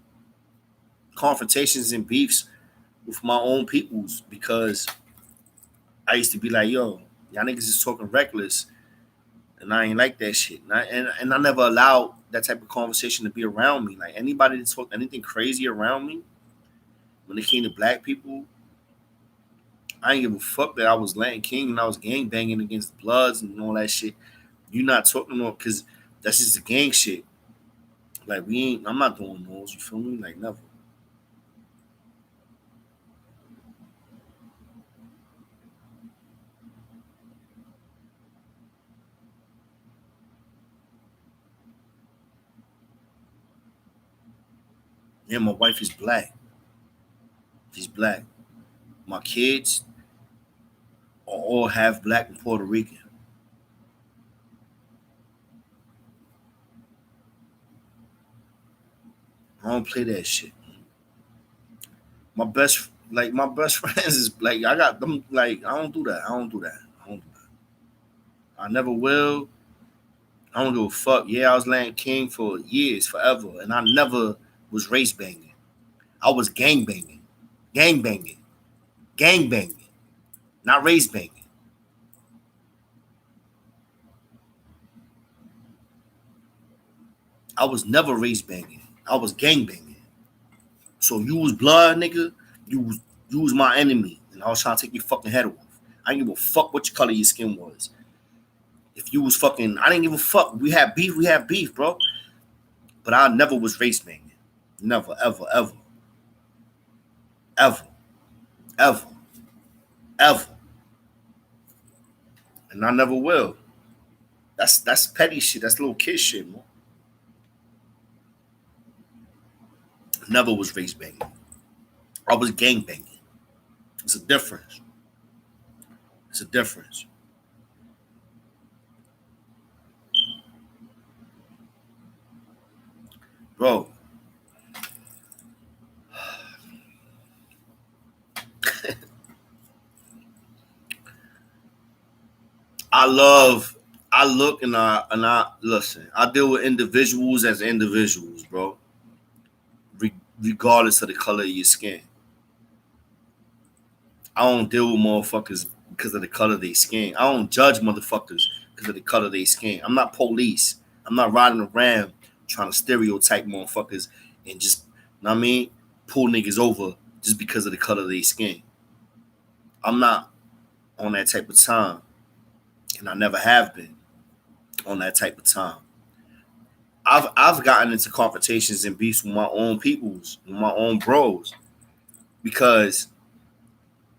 Speaker 1: confrontations and beefs with my own peoples because I used to be like, yo, y'all niggas is talking reckless, and I ain't like that shit. And I never allowed that type of conversation to be around me. Like anybody that talk anything crazy around me, when it came to black people, I ain't give a fuck that I was Latin King and I was gang banging against the Bloods and all that shit. You not talking about because that's just the gang shit. Like we ain't. I'm not doing those. You feel me? Like never. Yeah, my wife is black. She's black. My kids are all half black and Puerto Rican. I don't play that shit. My best friends is like I got them like I don't do that. I don't do that. I don't do that. I never will. I don't give a fuck. Yeah, I was Land King for years, forever, and I never was race banging. I was gang banging, gang banging, gang banging, not race banging. I was never race banging. I was gang banging. So you was blood, nigga. You was my enemy, and I was trying to take your fucking head off. I didn't give a fuck what your color your skin was. If you was fucking, I didn't give a fuck. We had beef. We had beef, bro. But I never was race banging. Never, ever, ever, ever, ever, ever, and I never will. That's petty shit. That's little kid shit, man. Never was race banging. I was gang banging. It's a difference. It's a difference, bro. I love. I look and I listen. I deal with individuals as individuals, bro. Regardless of the color of your skin. I don't deal with motherfuckers because of the color of their skin. I don't judge motherfuckers because of the color of their skin. I'm not police. I'm not riding around trying to stereotype motherfuckers and just, you know what I mean, pull niggas over just because of the color of their skin. I'm not on that type of time, and I never have been on that type of time. I've gotten into confrontations and beefs with my own peoples, with my own bros, because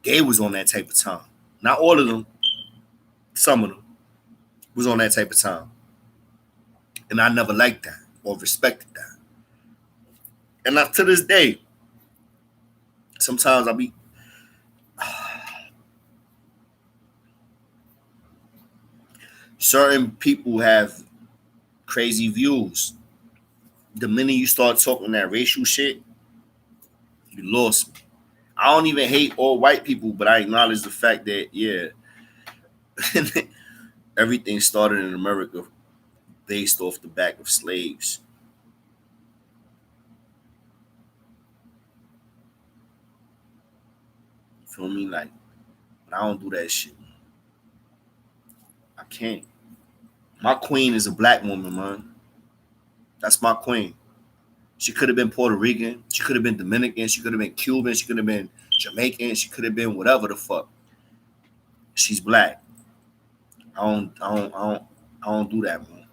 Speaker 1: they was on that type of time. Not all of them, some of them was on that type of time. And I never liked that or respected that. And to this day, sometimes I'll be certain people have crazy views. The minute you start talking that racial shit, you lost me. I don't even hate all white people, but I acknowledge the fact that yeah, everything started in America based off the back of slaves. You feel me? Like, but I don't do that shit. I can't. My queen is a black woman, man. That's my queen. She could have been Puerto Rican. She could have been Dominican. She could have been Cuban. She could have been Jamaican. She could have been whatever the fuck. She's black. I don't. I don't. I don't. I don't do that, man.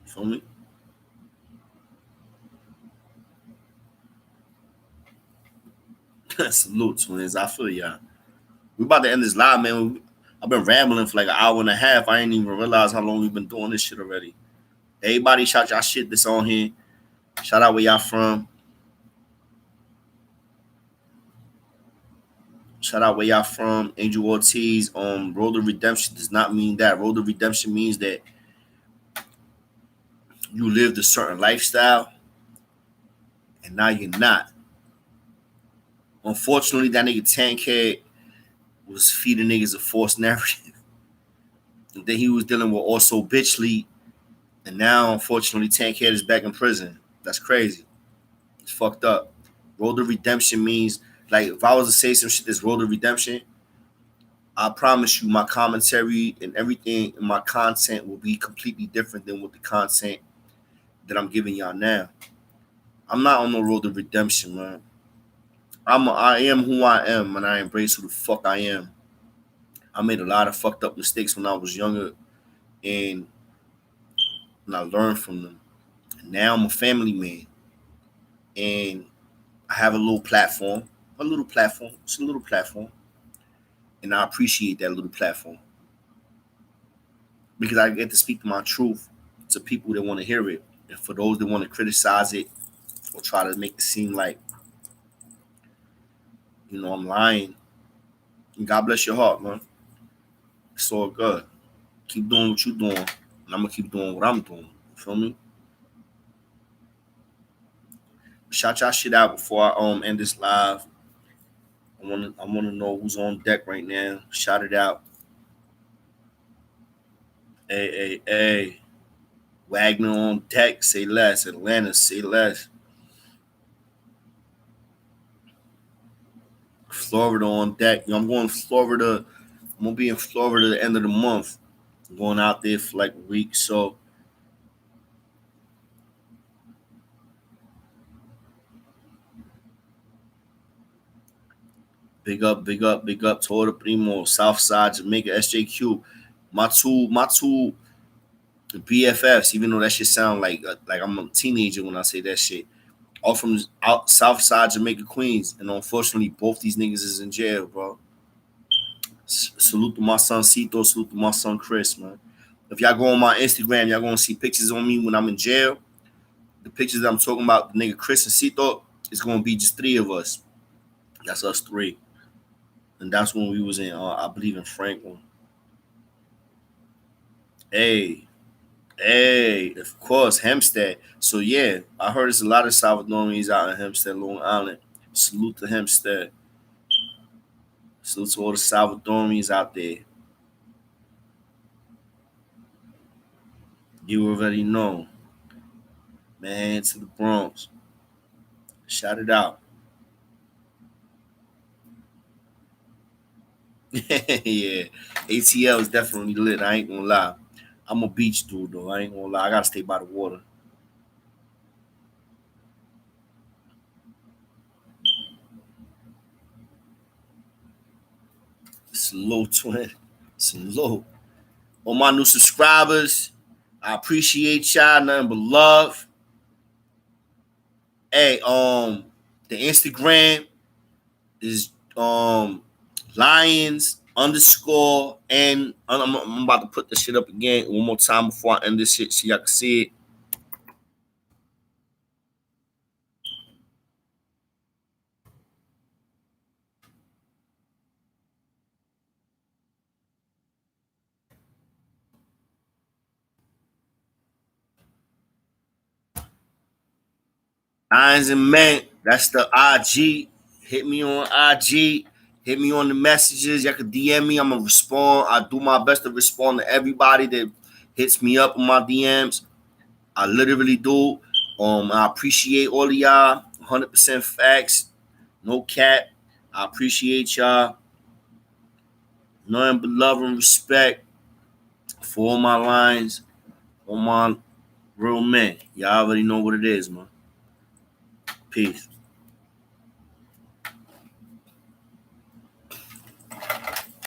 Speaker 1: You feel me? Salute, twins. I feel y'all. We about to end this live, man. I've been rambling for like an hour and a half. I ain't even realize how long we've been doing this shit already. Everybody shout y'all shit that's on here. Shout out where y'all from. Shout out where y'all from. Angel Ortiz. Road to Redemption does not mean that. Road to Redemption means that you lived a certain lifestyle and now you're not. Unfortunately, that nigga Tankhead was feeding niggas a false narrative. And then he was dealing with also Bitchley. And now, unfortunately, Tankhead is back in prison. That's crazy. It's fucked up. Road to Redemption means, like, if I was to say some shit that's Road to Redemption, I promise you my commentary and everything in my content will be completely different than what the content that I'm giving y'all now. I'm not on no road to redemption, man. I am who I am, and I embrace who the fuck I am. I made a lot of fucked up mistakes when I was younger, and, and I learned from them. And now I'm a family man, and I have a little platform. It's a little platform, and I appreciate that little platform because I get to speak my truth to people that want to hear it, and for those that want to criticize it or try to make it seem like I'm lying. And God bless your heart, man. It's all good. Keep doing what you're doing, and I'm gonna keep doing what I'm doing. You feel me? Shout y'all shit out before I end this live. I wanna know who's on deck right now. Shout it out. Hey, hey, hey. Wagner on deck, say less. Atlanta, say less. Florida on deck. I'm going to Florida. I'm gonna be in Florida at the end of the month. I'm going out there for like a week. So big up, big up, big up to all the Primo, Southside, Jamaica, SJQ. My two BFFs, even though that shit sound like I'm a teenager when I say that shit. All from out Southside Jamaica, Queens, and unfortunately, both these niggas is in jail, bro. Salute to my son Cito, salute to my son Chris, man. If y'all go on my Instagram, y'all gonna see pictures on me when I'm in jail. The pictures that I'm talking about, the nigga Chris and Cito, it's gonna be just three of us. That's us three, and that's when we was in, I believe in Franklin. Hey, hey, of course, Hempstead. So yeah, I heard there's a lot of Salvadorians out in Hempstead, Long Island. Salute to Hempstead. Salute to all the Salvadorians out there. You already know, man. To the Bronx, shout it out. Yeah, ATL is definitely lit. I ain't gonna lie. I'm a beach dude though. I ain't gonna lie. I gotta stay by the water. Salute, twin. Salute. All my new subscribers, I appreciate y'all. Nothing but love. Hey, the Instagram is lions underscore, and I'm about to put this shit up again one more time before I end this shit so y'all can see it. LIONS&MEN, that's the IG. Hit me on IG. Hit me on the messages. Y'all can DM me. I'm gonna respond. I do my best to respond to everybody that hits me up on my DMs. I literally do. I appreciate all of y'all. 100% facts. No cap. I appreciate y'all. Nothing but love and respect for all my lines, all my real men. Y'all already know what it is, man. Peace.